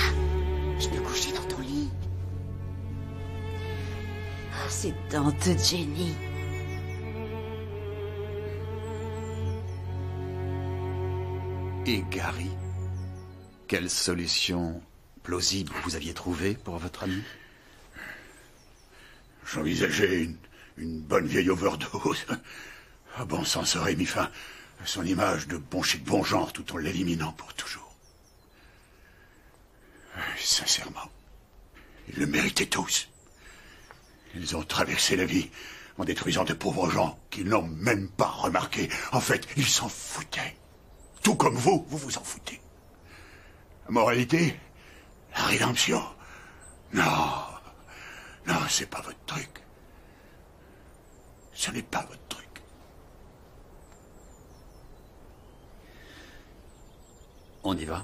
je peux coucher dans ton lit. Oh, c'est tante Jenny. Et Gary, quelle solution plausible vous aviez trouvée pour votre ami? J'envisageais une bonne vieille overdose. Ah bon sang aurait mis fin à son image de bon chic bon genre tout en l'éliminant pour toujours. Sincèrement, ils le méritaient tous. Ils ont traversé la vie en détruisant de pauvres gens qu'ils n'ont même pas remarqué. En fait, ils s'en foutaient. Tout comme vous, vous vous en foutez. La moralité, la rédemption. Non, c'est pas votre truc. Ce n'est pas votre truc. On y va?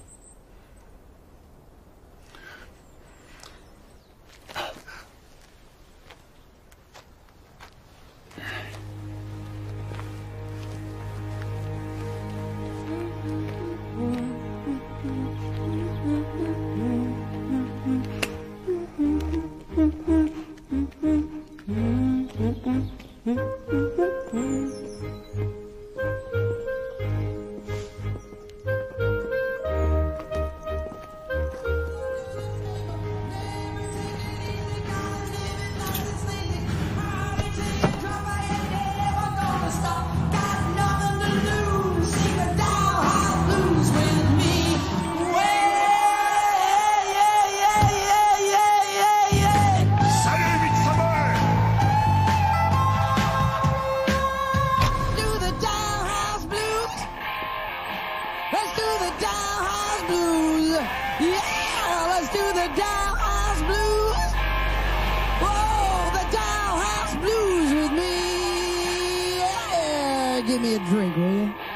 Give me a drink, will you?